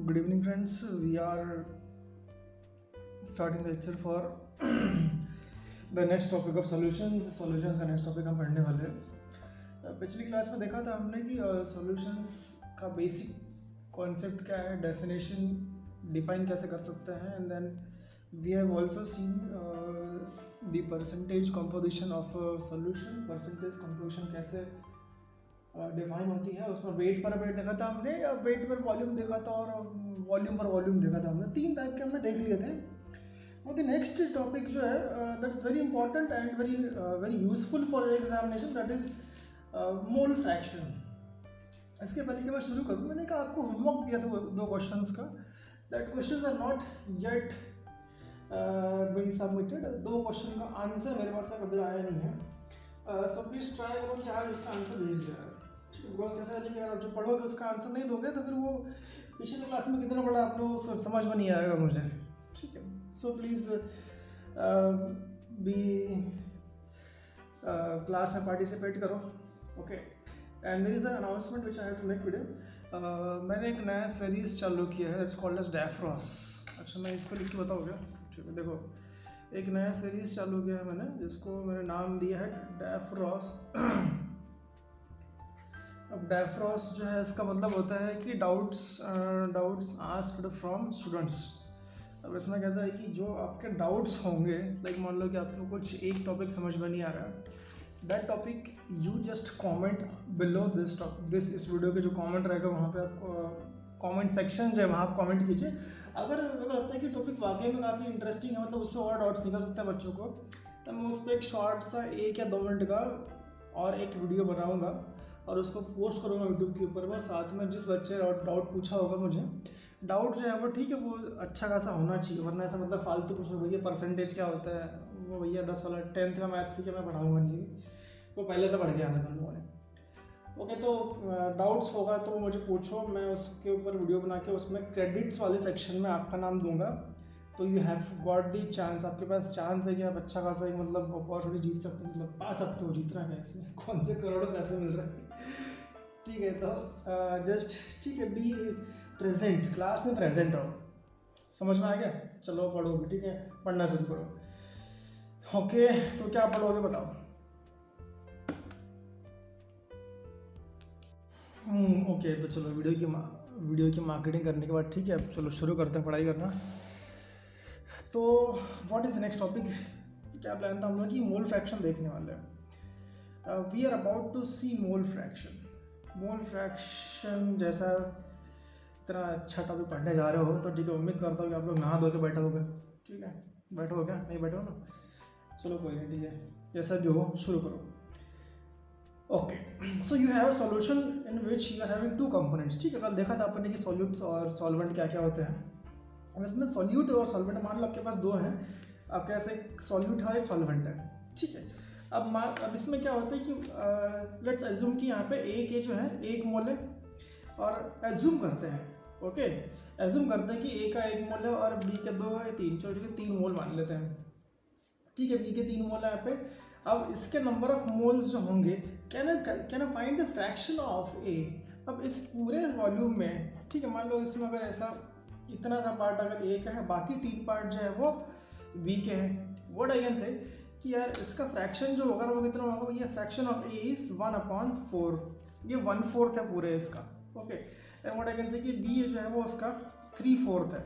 Good evening, friends. We are starting the lecture for the next topic of solutions. Solutions का next topic हम पढ़ने वाले हैं. पिछली क्लास में देखा था हमने कि solutions का basic concept क्या है, definition define कैसे कर सकते हैं, and then we have also seen the percentage composition of a solution. Percentage composition कैसे डिफाइन होती है, उसमें वेट पर वेट देखा था हमने, या वेट पर वॉल्यूम देखा था, और वॉल्यूम पर वॉल्यूम देखा था हमने. तीन टाइप के हमने देख लिए थे. और द नेक्स्ट टॉपिक जो है that's very important and very useful for examination, that is mole fraction. इसके पहले कि मैं शुरू करूँ, मैंने कहा आपको होमवर्क दिया था दो क्वेश्चंस का. That questions are not yet been submitted. दो क्वेश्चन का आंसर मेरे पास कभी आया नहीं है. सो प्लीज ट्राई करो कि आज इसका आंसर भेज दिया. बिकॉज कैसा है कि अगर जो पढ़ोगे उसका आंसर नहीं दोगे तो फिर वो पिछले क्लास में कितना बड़ा आप लोग समझ में नहीं आएगा मुझे. ठीक है. सो प्लीज़ बी क्लास में पार्टिसिपेट करो. Okay. And there is an announcement which I have to make today. मैंने एक नया सीरीज़ चालू किया है, दैट्स कॉल्ड एज डैफ्रॉस. अच्छा, मैं इसको लिख के बताऊँगा. ठीक है. देखो, एक नया सीरीज़ चालू किया है मैंने, जिसको मैंने नाम दिया है डैफ्रॉस. अब डैफ्रॉस जो है, इसका मतलब होता है कि डाउट्स आस्क्ड फ्रॉम स्टूडेंट्स. अब इसमें कैसा है कि जो आपके डाउट्स होंगे, लाइक मान लो कि आपको कुछ एक टॉपिक समझ में नहीं आ रहा है, that topic you just comment below this इस वीडियो के जो कमेंट रहेगा वहाँ पे आपको कमेंट सेक्शन जो है वहाँ आप कमेंट कीजिए. अगर मेरे को लगता है कि टॉपिक वाकई में काफ़ी इंटरेस्टिंग है, मतलब उस पर और डाउट्स निकल सकते हैं बच्चों को, तो मैं उस पर एक शॉर्ट सा 1 या 2 मिनट का और एक वीडियो बनाऊँगा और उसको पोस्ट करूँगा यूट्यूब के ऊपर में. साथ में जिस बच्चे डाउट पूछा होगा मुझे, डाउट जो है वो ठीक है, वो अच्छा खासा होना चाहिए, वरना ऐसा मतलब फालतू पूछो भैया परसेंटेज क्या होता है, वो भैया 10 वाला 10th का मैथ्स सीखे मैं पढ़ाऊँगा नहीं, वो पहले से पढ़ के आना था लोगों ने. ओके. तो डाउट्स होगा तो मुझे पूछो, मैं उसके ऊपर वीडियो बना के उसमें क्रेडिट्स वाले सेक्शन में आपका नाम दूंगा. तो you have got the chance, आपके पास चांस है कि आप अच्छा खासा एक मतलब अपॉर्चुनिटी जीत सकते हो, मतलब पा सकते हो. जीतना है इसमें, कौन से करोड़ों पैसे मिल रहे हैं. ठीक है. तो जस्ट ठीक है, बी प्रेजेंट, क्लास में प्रेजेंट रहो. समझ में आ गया? चलो पढ़ोगे. ठीक है, पढ़ना शुरू करो. ओके. तो क्या पढ़ोगे बताओ? ओके. तो चलो वीडियो की मार्केटिंग करने के बाद ठीक है, अब चलो शुरू करते हैं पढ़ाई करना. तो what is the next topic? क्या प्लान था हम लोग कि मोल फ्रैक्शन देखने वाले हैं. We are about to see mole fraction. Mole fraction जैसा इतना अच्छा टॉपिक पढ़ने जा रहे हो तो ठीक है, उम्मीद करता हूँ कि आप लोग नहा धो के बैठे होगे. ठीक है, बैठो हो क्या? नहीं बैठो ना? चलो कोई नहीं. ठीक है, जैसा भी हो शुरू करो. Okay. So you have a solution in which you are having 2 components. ठीक है, कल देखा था अपने कि सॉल्यूट्स और सॉल्वेंट क्या क्या होते हैं. अब इसमें सॉल्यूट और सॉल्वेंट, मान लो आपके पास 2 हैं, आपके पास एक सॉल्यूट है और एक सॉल्वेंट है. ठीक है. अब इसमें क्या होता है कि लेट्स एज्यूम कि यहाँ पे ए के जो है 1 मोल है, और एज्यूम करते हैं, ओके, एज्यूम करते हैं कि ए का 1 मोल है और बी के 2 है 3, चलो ठीक है 3 मोल मान लेते हैं. ठीक है, बी के 3 मोल है यहाँ पे. अब इसके नंबर ऑफ मोल्स जो होंगे, can find the fraction of A. अब इस पूरे वॉल्यूम में, ठीक है, मान लो इसमें अगर ऐसा इतना सा पार्ट अगर ए का है, बाकी 3 पार्ट जो है वो बी के हैं. व्हाट आई कैन से कि यार इसका फ्रैक्शन जो होगा ना वो कितना होगा, ये फ्रैक्शन ऑफ ए इज 1/4. ये 1/4 है पूरे इसका. Okay. And what I can say कि बी जो है वो उसका 3/4 है.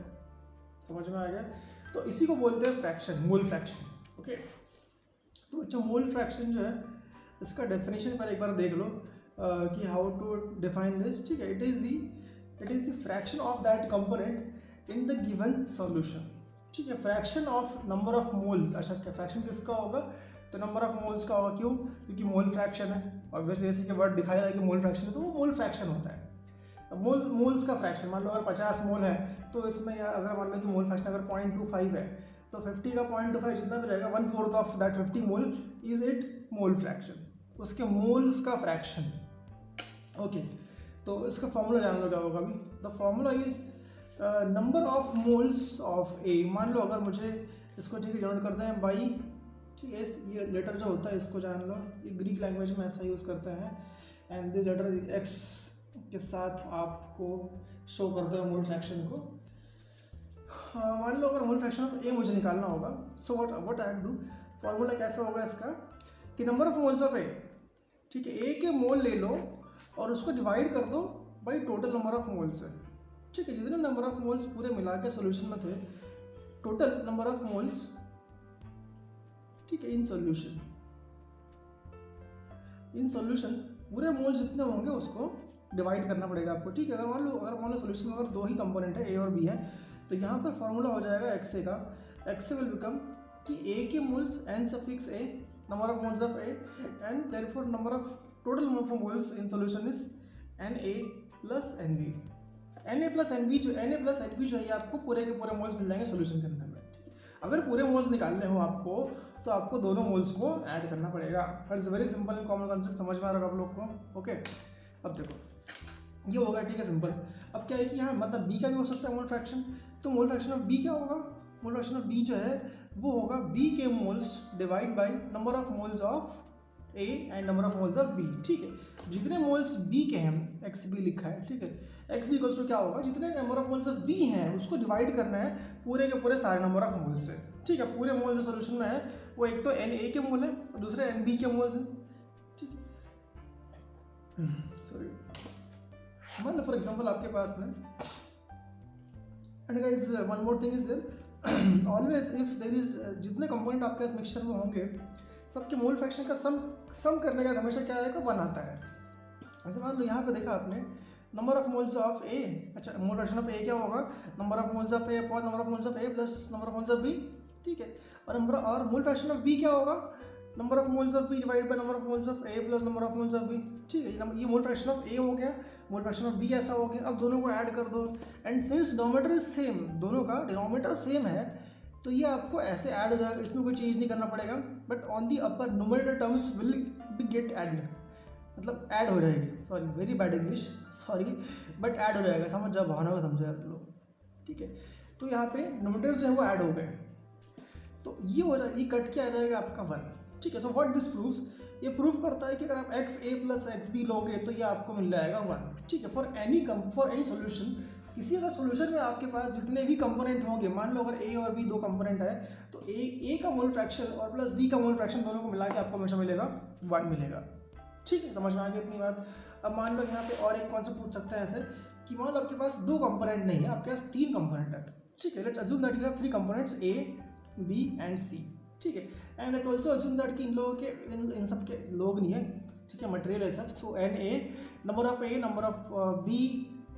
समझ में आ गया? तो इसी को बोलते हैं फ्रैक्शन, मोल फ्रैक्शन. ओके. तो अच्छा, मोल फ्रैक्शन जो है इसका डेफिनेशन पहले एक बार देख लो कि हाउ टू डिफाइन दिस. ठीक है. It is the fraction of that component in the given solution. ठीक है. Fraction of number of moles. अच्छा, फ्रैक्शन किसका होगा? तो नंबर ऑफ मोल्स का होगा. क्यों? क्योंकि मोल फ्रैक्शन है, ऑब्वियसली इसी के वर्ड दिखाई रहा है कि मोल फ्रैक्शन है, तो वो मोल फ्रैक्शन होता है. मोल्स का फ्रैक्शन, मान लो अगर 50 मोल है तो इसमें अगर मान लो कि मोल फ्रैक्शन अगर 0.25 है, तो 50 का 0.25 जितना भी रहेगा, 1/4 of that 50 mole is it mole fraction. उसके मोल्स का फ्रैक्शन. ओके. तो इसका फॉर्मूला जान लो क्या होगा अभी. The formula is number of moles of A. मान लो अगर मुझे इसको ठीक है डिनोट करते हैं बाई, ठीक है, ये लेटर जो होता है इसको जान लो, ये ग्रीक लैंग्वेज में ऐसा यूज़ करते हैं. एंड दिस लेटर एक्स के साथ आपको शो करते हैं मोल फ्रैक्शन को। मान लो अगर मोल फ्रैक्शन ऑफ ए मुझे निकालना होगा, so what I do, formula कैसा होगा इसका कि नंबर ऑफ मोल्स ऑफ ए, ठीक है, ए के मोल ले लो और उसको डिवाइड कर दो by total number of moles है, ठीक है, जितने नंबर ऑफ मोल्स पूरे मिला के सोल्यूशन में थे, टोटल नंबर ऑफ मोल्स, ठीक है, इन सॉल्यूशन पूरे मोल्स जितने होंगे उसको डिवाइड करना पड़ेगा आपको, ठीक है। अगर मान लो सोल्यूशन में अगर दो ही कंपोनेंट है ए और बी है, तो यहाँ पर फॉर्मूला हो जाएगा एक्स ए का, एक्स ए विल बिकम कि ए के moles N suffix A, number of moles of A, and therefore number of total number of moles in solution is N A plus N B. N A plus N B जो है आपको पूरे के पूरे moles मिल जाएंगे solution के अंदर में, ठीक है। अगर पूरे मोल्स निकालने हो आपको तो आपको दोनों मोल्स को ऐड करना पड़ेगा। It's very simple common concept, समझ में आ रहा है आप लोग को, ओके। अब देखो ये होगा, ठीक है, सिंपल। अब क्या है कि यहाँ मतलब बी का भी हो सकता है मोल फ्रैक्शन, तो मोल फ्रैक्शन ऑफ बी क्या होगा, मोल फ्रैक्शन ऑफ बी जो है वो होगा बी के moles divide by number of moles of A and number of moles of B, ठीक है। जितने मोल्स बी के हैं, एक्स बी लिखा है, ठीक है, एक्स बी इक्वल्स टू क्या होगा, जितने number of moles of B हैं उसको डिवाइड करना है पूरे के पूरे सारे नंबर ऑफ मोल्स से, ठीक है। पूरे मोल जो सोल्यूशन में है वो एक तो एन ए के मोल है और दूसरे एन बी के मोल्स हैं, ठीक है। सॉरी, मान लो फॉर एग्जांपल आपके पास में, and guys one more thing is there, always if there is, जितने कंपोनेंट आपके पास मिक्सचर में होंगे सबके मोल फ्रैक्शन का सम करने का हमेशा क्या आएगा, 1 आता है। ऐसे मान लो यहाँ पे देखा आपने number of moles of A, अच्छा मोल फ्रैक्शन ऑफ ए क्या होगा, number of moles of A upon number of moles of A plus number of moles of B, ठीक है। और मोल फ्रैक्शन ऑफ बी क्या होगा, number of moles of B divide by number of moles of A plus number of moles of B, ठीक है। ये मोल fraction of ए हो गया, मोल फ्रैक्शन ऑफ बी ऐसा हो गया। अब दोनों को ऐड कर दो, and since denominator is same, दोनों का डिनोमिनेटर सेम है, तो ये आपको ऐसे ऐड हो जाएगा, इसमें कोई चेंज नहीं करना पड़ेगा, but on the upper numerator terms will be get added, मतलब ऐड हो जाएगी, sorry very bad English, sorry, but add हो जाएगा, समझ जाओ, भावना को समझो आप लोग, ठीक है। तो यहाँ पे न्यूमरेटर्स जो है वो ऐड हो गए, तो ये हो रहा है, ये कट के आ जाएगा आपका 1, ठीक है। सो व्हाट दिस प्रूव्स, ये प्रूफ करता है कि अगर आप एक्स ए प्लस एक्स बी लोगे तो ये आपको मिल जाएगा 1, ठीक है। फॉर एनी सोल्यूशन, किसी अगर सोल्यूशन में आपके पास जितने भी कंपोनेंट होंगे, मान लो अगर ए और बी 2 कंपोनेंट है, तो ए का मोल फ्रैक्शन और प्लस बी का मोल फ्रैक्शन दोनों को मिला के आपको हमेशा मिलेगा 1 मिलेगा, ठीक है। समझ में आ गई इतनी बात। अब मान लो यहाँ पे और एक कॉन्सेप्ट पूछ सकते हैं ऐसे कि मान लो आपके पास 2 कंपोनेंट नहीं है, आपके पास 3 कंपोनेंट है, ठीक है। Let's assume that you have 3 components A B and C, ठीक है। And let's also assume that कि इन लोगों के इन सब के लोग नहीं है, ठीक है, मटेरियल है सब। So N A, number of A, number of B,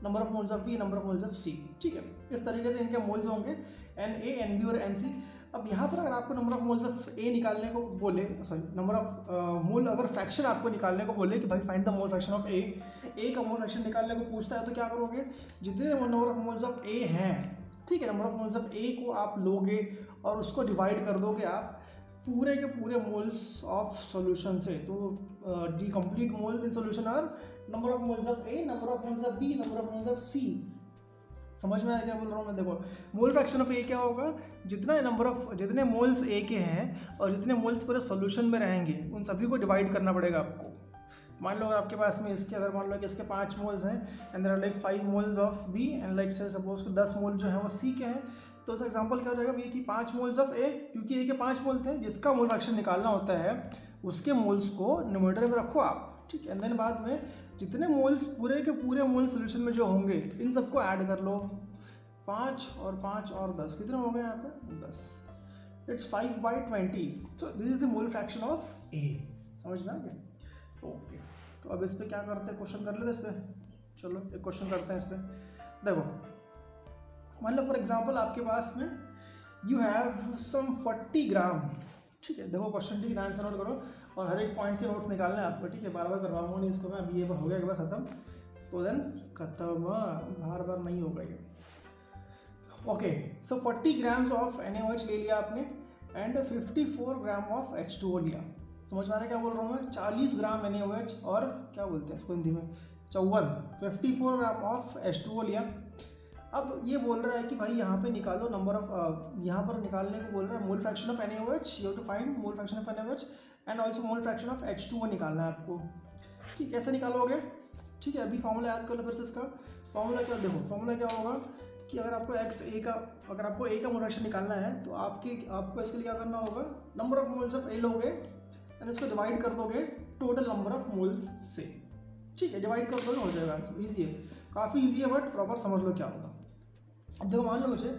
number of moles of B, number of moles of C, ठीक है। इस तरीके से इनके मोल्स होंगे एन ए, एन बी और एन सी। अब यहाँ पर अगर आपको number of moles of A निकालने को बोले, सॉरी नंबर ऑफ मोल अगर फ्रैक्शन आपको निकालने को बोले कि भाई find the mole fraction of A का मोल फ्रैक्शन निकालने को पूछता है, तो क्या करोगे, जितने नंबर ऑफ मोल्स ऑफ ए हैं, ठीक है, नंबर ऑफ मोल्स ऑफ ए को आप लोगे और उसको डिवाइड कर दोगे आप पूरे के पूरे मोल्स ऑफ सॉल्यूशन से। तो the complete mole in solution are number of moles of A, number of moles of B, number of moles of C. समझ में आया क्या बोल रहा हूँ मैं? देखो मोल फ्रैक्शन ऑफ ए क्या होगा, जितने मोल्स ए के हैं और जितने मोल्स पूरे सॉल्यूशन में रहेंगे उन सभी को डिवाइड करना पड़ेगा आपको। मान लो अगर आपके पास में इसके, अगर मान लो कि इसके 5 मोल्स हैं and there are like 5 moles of B and like say suppose 10 mole जो है वो सी के हैं, तो इस एग्जांपल क्या हो जाएगा, ये कि 5 मोल्स ऑफ ए, क्योंकि ए के 5 मोल थे, जिसका मोल फ्रैक्शन निकालना होता है उसके मोल्स को न्यूमरेटर में रखो आप, ठीक है। एंड देन बाद में जितने मोल्स पूरे के पूरे मोल सोल्यूशन में जो होंगे इन सबको ऐड कर लो, 5 और 5 और 10, कितने हो गए यहाँ पे 10, it's 5/20। So this is the mole fraction of A. समझ में आ गया? ओके, तो अब इस पर क्या करते हैं, क्वेश्चन कर लेते हैं इस पर। चलो एक क्वेश्चन करते हैं इस पर। देखो मान लो फॉर एग्जांपल आपके पास में यू हैव सम 40 ग्राम, ठीक है। देखो क्वेश्चन ठीक ध्यान से नोट करो और हर एक पॉइंट के नोट्स निकालने हैं आपको, ठीक है। बार बार करवाऊंगा नहीं इसको मैं, अभी ये बार हो गया एक बार ख़त्म, तो देन खत्म, बार बार नहीं होगा ये। Okay, so 40 grams of NaOH ले लिया आपने एंड 54 ग्राम ऑफ H2O लिया। समझ में आ रहा है क्या बोल रहा हूँ मैं? 40 ग्राम NaOH और क्या बोलते हैं इसको हिंदी में, 54 ग्राम ऑफ H2O लिया। अब ये बोल रहा है कि भाई यहाँ पे निकालो नंबर ऑफ, यहाँ पर निकालने को बोल रहा है mole fraction of NaOH, you have to find mole fraction of NaOH and also mole fraction of H2O निकालना है आपको, ठीक। कैसे निकालोगे, ठीक है। अभी फॉर्मूला याद कर लो फिर से इसका। फॉर्मूला क्या, देखो फॉर्मूला क्या होगा कि अगर आपको अगर आपको ए का मोल फ्रैक्शन निकालना है तो आपको इसके लिए क्या करना होगा, नंबर ऑफ मोल्स ऑफ ए लोगे एंड इसको डिवाइड कर दोगे टोटल नंबर ऑफ मोल्स से, ठीक है, डिवाइड कर दोगे हो जाएगा आंसर। ईजी है, काफ़ी ईजी है, बट प्रॉपर समझ लो क्या होगा। अब देखो मान लो मुझे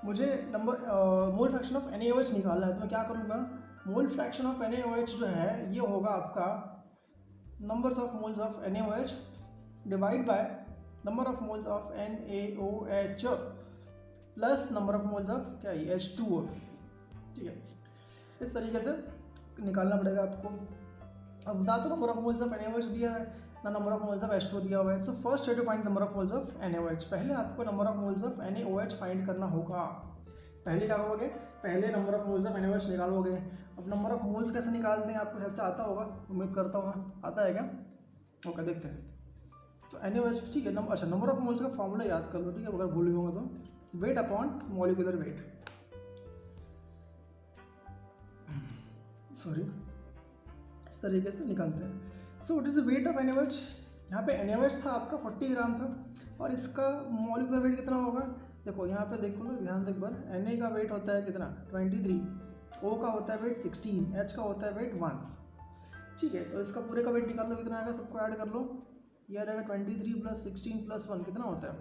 मोल फ्रैक्शन ऑफ NaOH निकालना है, तो मैं क्या करूँगा, मोल फ्रैक्शन ऑफ NaOH जो है ये होगा आपका numbers of moles of NaOH divide by number of moles of NaOH plus number of moles of क्या है H2O, ठीक है। इस तरीके से निकालना पड़ेगा आपको। अब बता दो number of moles of NaOH दिया है ना, number of moles of H2O दिया हुआ है। So first to find number of moles of NaOH, पहले आपको number of moles of NaOH find करना होगा। पहले क्या करोगे, पहले number of moles of NaOH निकालोगे। अब नंबर ऑफ मोल्स कैसे निकालते हैं आपको शायद से आता होगा, उम्मीद करता हूँ आता है क्या, ओके देखते हैं। तो NaOH ठीक है, अच्छा नंबर ऑफ मोल्स का फॉर्मूला याद कर लो, ठीक है, अगर भूल गए होंगे तो weight upon molecular wait, sorry, इस तरीके से निकालते हैं। सो what is the weight of NaOH, यहाँ पे NaOH था आपका 40 ग्राम था, और इसका मॉलिक्यूलर वेट कितना होगा, देखो यहाँ पे देखो ना, ध्यान से एक बार, Na का वेट होता है कितना 23, O का होता है वेट 16, H का होता है वेट 1, ठीक है। तो इसका पूरे का वेट निकाल लो कितना आएगा, सबको ऐड कर लो, ये आ जाएगा 23 + 16 + 1 कितना होता है,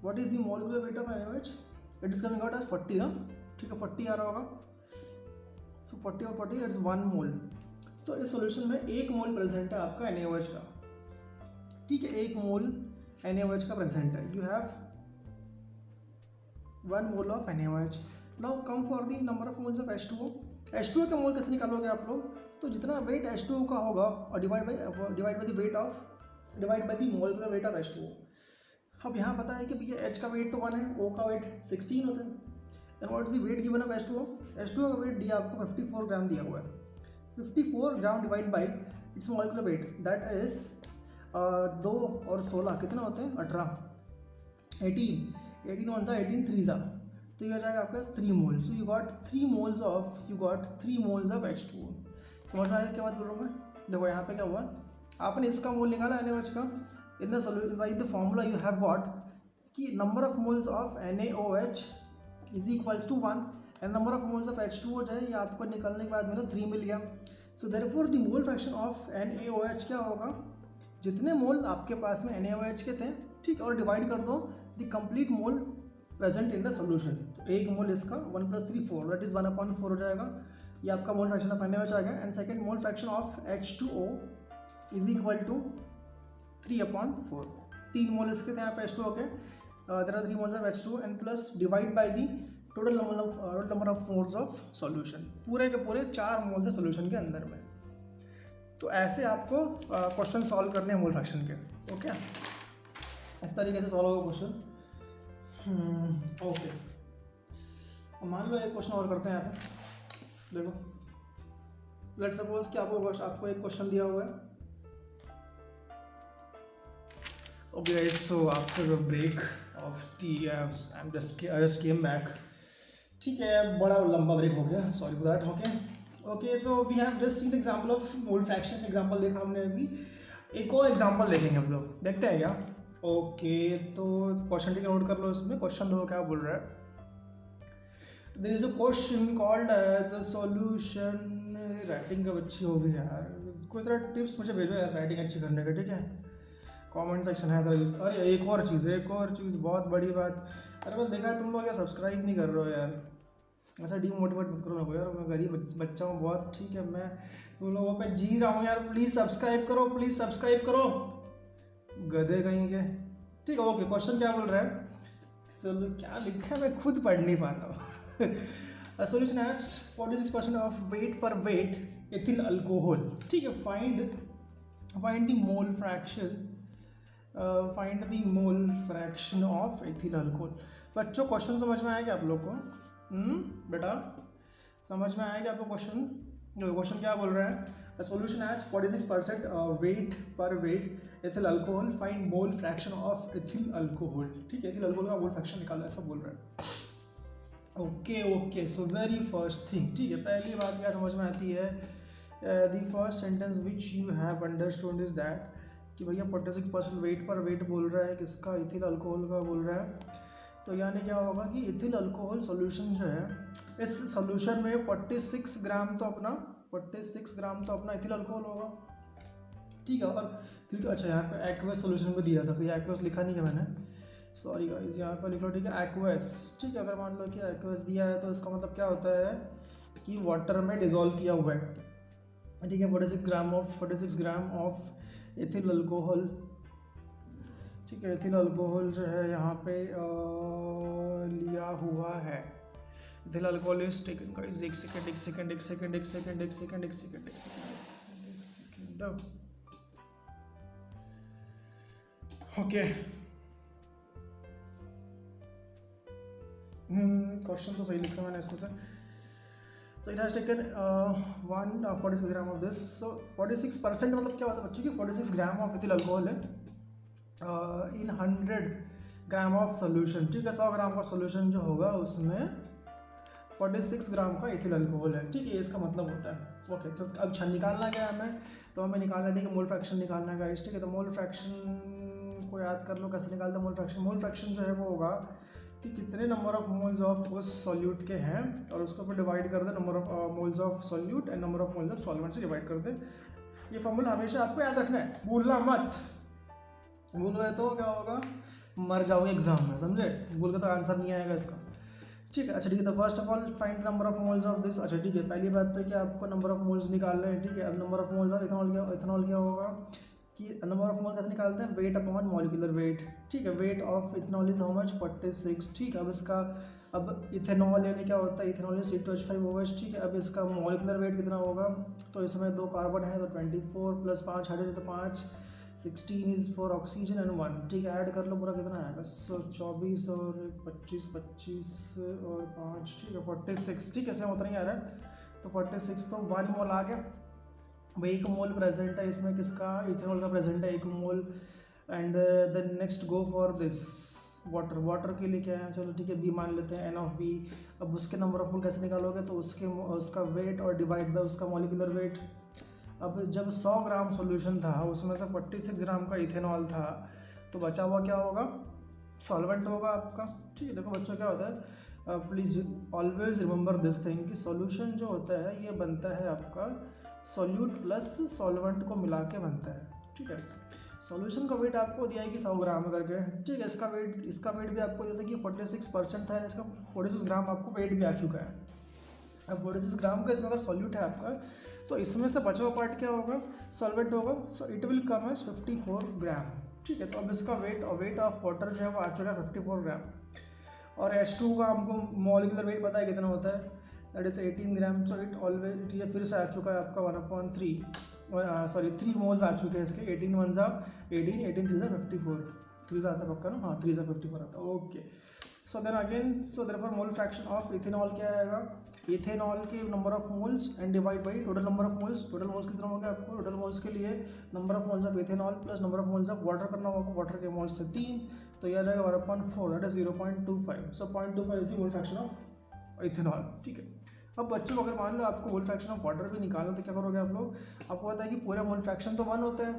what is the molecular weight of NaOH, it is coming out as 40 ना, ठीक है 40 आ रहा होगा। सो 40 और 40 इट्स 1 मोल। तो इस सॉल्यूशन में 1 मोल प्रेजेंट है आपका NaOH का, ठीक है, 1 मोल NaOH का प्रेजेंट है। You have 1 mole of NaOH। Now come for the number of moles of H2O। H2O का मोल कैसे निकालोगे आप लोग, तो जितना वेट H2O का होगा और divide by the molecular weight of H2O। अब यहाँ पता है कि भैया H का वेट तो 1 है, O का वेट 16 होता है, and what is the wait given of H2O, H2O का वेट दिया आपको 54 ग्राम दिया हुआ है। 54 ग्राम divide by its molecular weight that is 2 और 16 कितना होते हैं 18, 18 वन सा 18 थ्री सा, तो ये हो जाएगा आपका 3 mole. So you got 3 moles of H2O। समझ में आया क्या बात बोल रहा हूँ मैं, देखो यहाँ पे क्या हुआ, आपने इसका मोल निकाला NaOH का, in the solution by the formula you have got कि number of moles of NaOH is equals to 1 and number of moles of H2O जो है ये आपको निकालने के बाद में 3 मिल गया। So therefore the mole fraction of NaOH क्या होगा, जितने मोल आपके पास में NaOH के थे, ठीक, और डिवाइड कर दो the complete mole present in the solution. तो 1 मोल इसका 1 + 3 4 दैट इज 1/4 हो जाएगा, ये आपका मोल फ्रैक्शन ऑफ NaOH आ गया। And second mole fraction of H2O is equal to 3/4, 3 mole इसके थे यहाँ पे H2O के, there are 3 moles of H2O and plus divide by the total number of moles of solution, पूरे के पूरे 4 मोल थे सॉल्यूशन के अंदर में। तो ऐसे आपको क्वेश्चन सॉल्व करने हैं मोल फ्रैक्शन के, ओके, इस तरीके से सॉल्व होगा क्वेश्चन। ओके, अब मान लो एक क्वेश्चन और करते हैं यहाँ पे, देखो लेट्स सपोज कि आपको एक क्वेश्चन दिया हुआ है। Okay guys, so after a break of tea, I just came back. ठीक है, बड़ा लंबा ब्रेक हो गया, sorry for that. Okay so we have just seen example of mole fraction, example देखा हमने अभी, एक और एग्जांपल देखेंगे हम लोग, देखते हैं क्या। ओके तो क्वेश्चन ठीक नोट कर लो, इसमें क्वेश्चन दो क्या बोल रहा है, there is a question called as a solution. Writing का अच्छी होगी यार, कोई तरह टिप्स मुझे भेजो यार राइटिंग अच्छी करने का, ठीक है, कमेंट सेक्शन है यूज़। अरे एक और चीज़ बहुत बड़ी बात, अरे मैंने देखा है तुम लोग यार सब्सक्राइब नहीं कर रहे हो यार, ऐसा डीमोटिवेट मत करो मेरे को यार, मैं गरीब बच्चा हूँ बहुत, ठीक है, मैं तुम लोगों पे जी रहा हूँ यार, प्लीज़ सब्सक्राइब करो, गधे कहीं के, ठीक है। ओके क्वेश्चन क्या बोल रहा है, चलो क्या लिखा है मैं खुद पढ़ नहीं पाता हूँ। Solution has 46% of weight per weight ethyl alcohol, ठीक है, find the mole fraction of ethyl alcohol. बच्चों क्वेश्चन समझ में आया क्या आप लोग को, बेटा समझ में आया क्या आपको क्वेश्चन क्या बोल रहा है, the solution has 46% weight per weight ethyl alcohol, find mole fraction of ethyl alcohol, ठीक है, एथिल अल्कोहल का मोल फ्रैक्शन निकालना, ऐसा बोल रहा है। Okay so very first thing, ठीक है, पहली बात क्या समझ में आती है, the first sentence which you have understood is that कि भैया 46% वेट पर वेट बोल रहा है किसका, इथिल अल्कोहल का बोल रहा है। तो यानी क्या होगा कि इथिल अल्कोहल सॉल्यूशन जो है, इस सॉल्यूशन में 46 ग्राम तो अपना इथिल अल्कोहल होगा, ठीक है। और क्योंकि अच्छा यहाँ पे एक्वस सॉल्यूशन में दिया था, तो एक्वस लिखा नहीं है मैंने, सॉरी गाइस, यहाँ पर लिख लो, ठीक है, एक्वस, ठीक है। अगर मान लो कि एक्वस दिया है तो इसका मतलब क्या होता है कि वाटर में डिजोल्व किया हुआ है, ठीक है। 46 ग्राम ऑफ इथिल अल्कोहल, ठीक है। इथिल अल्कोहल जो है यहाँ पे लिया हुआ है। Ethyl alcohol is taken guys, एक सेकंड, ओके। क्वेश्चन तो सही लिखा मैंने इसमें से। So it has taken 46 gram of this. So 46% मतलब क्या होता है बच्चों की, 46 ग्राम ऑफ इथिल अल्कोहल है इन 100 ग्राम ऑफ सोल्यूशन, ठीक है। 100 ग्राम का सोल्यूशन जो होगा उसमें 46 ग्राम का इथिल अल्कोहल है, ठीक है। इसका मतलब होता है, ओके। तो अब निकालना क्या है हमें, तो हमें निकालना, ठीक है, मोल फ्रैक्शन निकालना है गाइस, ठीक है। तो मोल फ्रैक्शन को याद कर लो, कैसे निकालते हैं मोल फ्रैक्शन। मोल फ्रैक्शन जो है वो होगा कि कितने नंबर ऑफ मोल्स ऑफ उस सॉल्यूट के हैं और उसको फिर डिवाइड कर दे number of moles of solute and number of moles of solvent से डिवाइड कर दे। ये फॉर्मूला हमेशा आपको याद रखना है, भूलना मत। भूल गए तो क्या होगा, मर जाओगे एग्जाम में, समझे। भूल के तो आंसर नहीं आएगा इसका, ठीक है। अच्छा ठीक है, तो first of all find number of moles of this. अच्छा ठीक है, पहली बात तो क्या आपको नंबर ऑफ मोल्स निकालना है, ठीक है। अब number of moles of ethanol क्या होगा कि नंबर ऑफ मोल कैसे निकालते हैं, वेट अपॉन मॉलिक्यूलर वेट, ठीक है। Weight of ethanol is how much, 46, ठीक है। अब इसका, अब इथेनॉल यानी क्या होता है, इथेनॉल इज C2H5OH, ठीक है। अब इसका मॉलिक्यूलर वेट कितना होगा, तो इसमें 2 कार्बन है तो 24 प्लस 5 हाइड्रोजन तो 5, 16 इज फॉर ऑक्सीजन एंड 1, ठीक है। ऐड कर लो पूरा कितना आएगा, 24 और 25 और 5, ठीक है, 46, ठीक है। सेम उतना ही आ रहा है, तो 46 तो 1 मोल आ गया भाई। 1 मोल प्रेजेंट है इसमें, किसका, इथेनॉल का प्रेजेंट है 1 मोल। And the next go for this water के लिए क्या है, चलो ठीक है, बी मान लेते हैं, N ऑफ बी। अब उसके नंबर ऑफ मोल कैसे निकालोगे, तो उसका वेट और डिवाइड बाय उसका मॉलिक्यूलर वेट। अब जब 100 ग्राम सॉल्यूशन था उसमें से 46 ग्राम का इथेनॉल था, तो बचा हुआ क्या होगा, सॉल्वेंट होगा आपका, ठीक है। देखो बच्चों क्या होता है, please always remember this thing कि सॉल्यूशन जो होता है ये बनता है आपका सॉल्यूट प्लस सॉल्वेंट को मिला के बनता है, ठीक है। सॉल्यूशन का वेट आपको दिया है कि 100 ग्राम करके, ठीक है। इसका वेट भी आपको दिया था कि 46% था, इसका 46 ग्राम आपको वेट भी आ चुका है। अब 46 ग्राम का इसमें अगर सॉल्यूट है आपका, तो इसमें से बचा हुआ पार्ट क्या होगा, सॉल्वेंट होगा। So it will come as 54 gram, ठीक है। तो अब इसका वेट ऑफ वाटर जो है वो आ चुका है 54 ग्राम। और H2 का हमको मॉलिक्यूलर वेट पता है कितना होता है, that is 18 gram. So it always, ये फिर से आ चुका है आपका 1/3, सॉरी 3 मोल्स आ चुके हैं इसके। 18 1 जा 18, 18 3 जा 54, 3 जा आता है पक्का ना, हाँ 3 जा 54 आता है, okay. So then again, so therefore mole fraction of ethanol क्या आएगा, इथेनॉल के number of moles and divide by total number of moles. Total moles कितना होगा आपको, टोटल मोल्स के लिए number of moles of ethanol plus number of moles of water करना होगा। वाटर के मोल्स थे 3, तो यह रहेगा 1/4, that is 0.25। So 0.25 is the mole fraction of ethanol, ठीक है। अब बच्चों को अगर मान लो आपको मोल फ्रैक्शन ऑफ वाटर भी निकालना, तो क्या करोगे आप लोग, आपको पता है कि पूरा मोल फ्रैक्शन तो 1 होता है,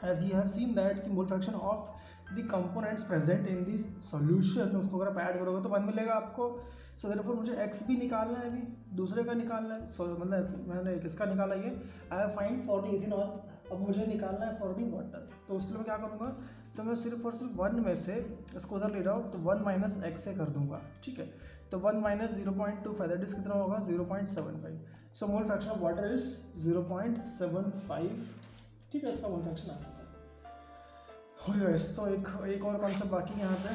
as you have seen that कि mole fraction of the components present in this solution, उसको अगर आप ऐड करोगे तो 1 मिलेगा आपको। सो देयरफॉर मुझे x भी निकालना है, अभी दूसरे का निकालना है। सो मतलब मैंने किसका निकाला, ये I have find for the ethanol. अब मुझे निकालना है फॉर द वाटर, तो उसके लिए मैं क्या करूँगा, तो मैं सिर्फ और सिर्फ 1 में से इसको उधर ले जाऊँ तो 1 माइनस x से कर दूंगा, ठीक है। तो 1 माइनस 0.25, दैट इज कितना होगा 0.75। So mole fraction of water is 0.75, ठीक है। इसका मोल फ्रैक्शन आ चुका है हो गया। तो एक और कॉन्सेप्ट बाकी है यहाँ पे,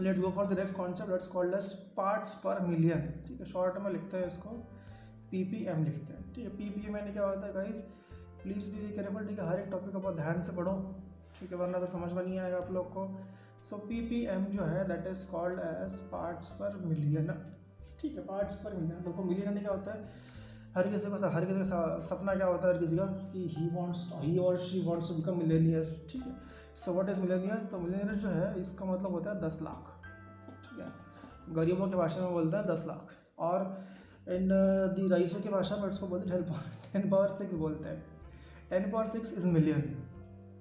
let's go for the next concept, let's called as parts per million, ठीक है। शॉर्ट में लिखते हैं इसको ppm लिखते हैं, ठीक है। ppm यानी क्या होता है गाइस, प्लीज़ बी केयरफुल, ठीक है। हर एक टॉपिक को बहुत ध्यान से पढ़ो, ठीक है, वरना तो समझ में नहीं आएगा आप लोग को। सो ppm जो है that is called as parts per million, ठीक है। पार्ट्स पर मिलियन, देखो मिलियन यानी क्या होता है, हर किसी का सपना क्या होता है हर किसी का कि ही और she wants to become millionaire, ठीक है। सो व्हाट इज मिलेनियर, तो मिलेनियर जो है इसका मतलब होता है 10 लाख, ठीक है। गरीबों की भाषा में बोलता है 10 लाख, और इन दी रईसों की भाषा में इसको बोलते हैं 10 पावर 6 बोलते हैं। 10 पावर 6 इज मिलियन,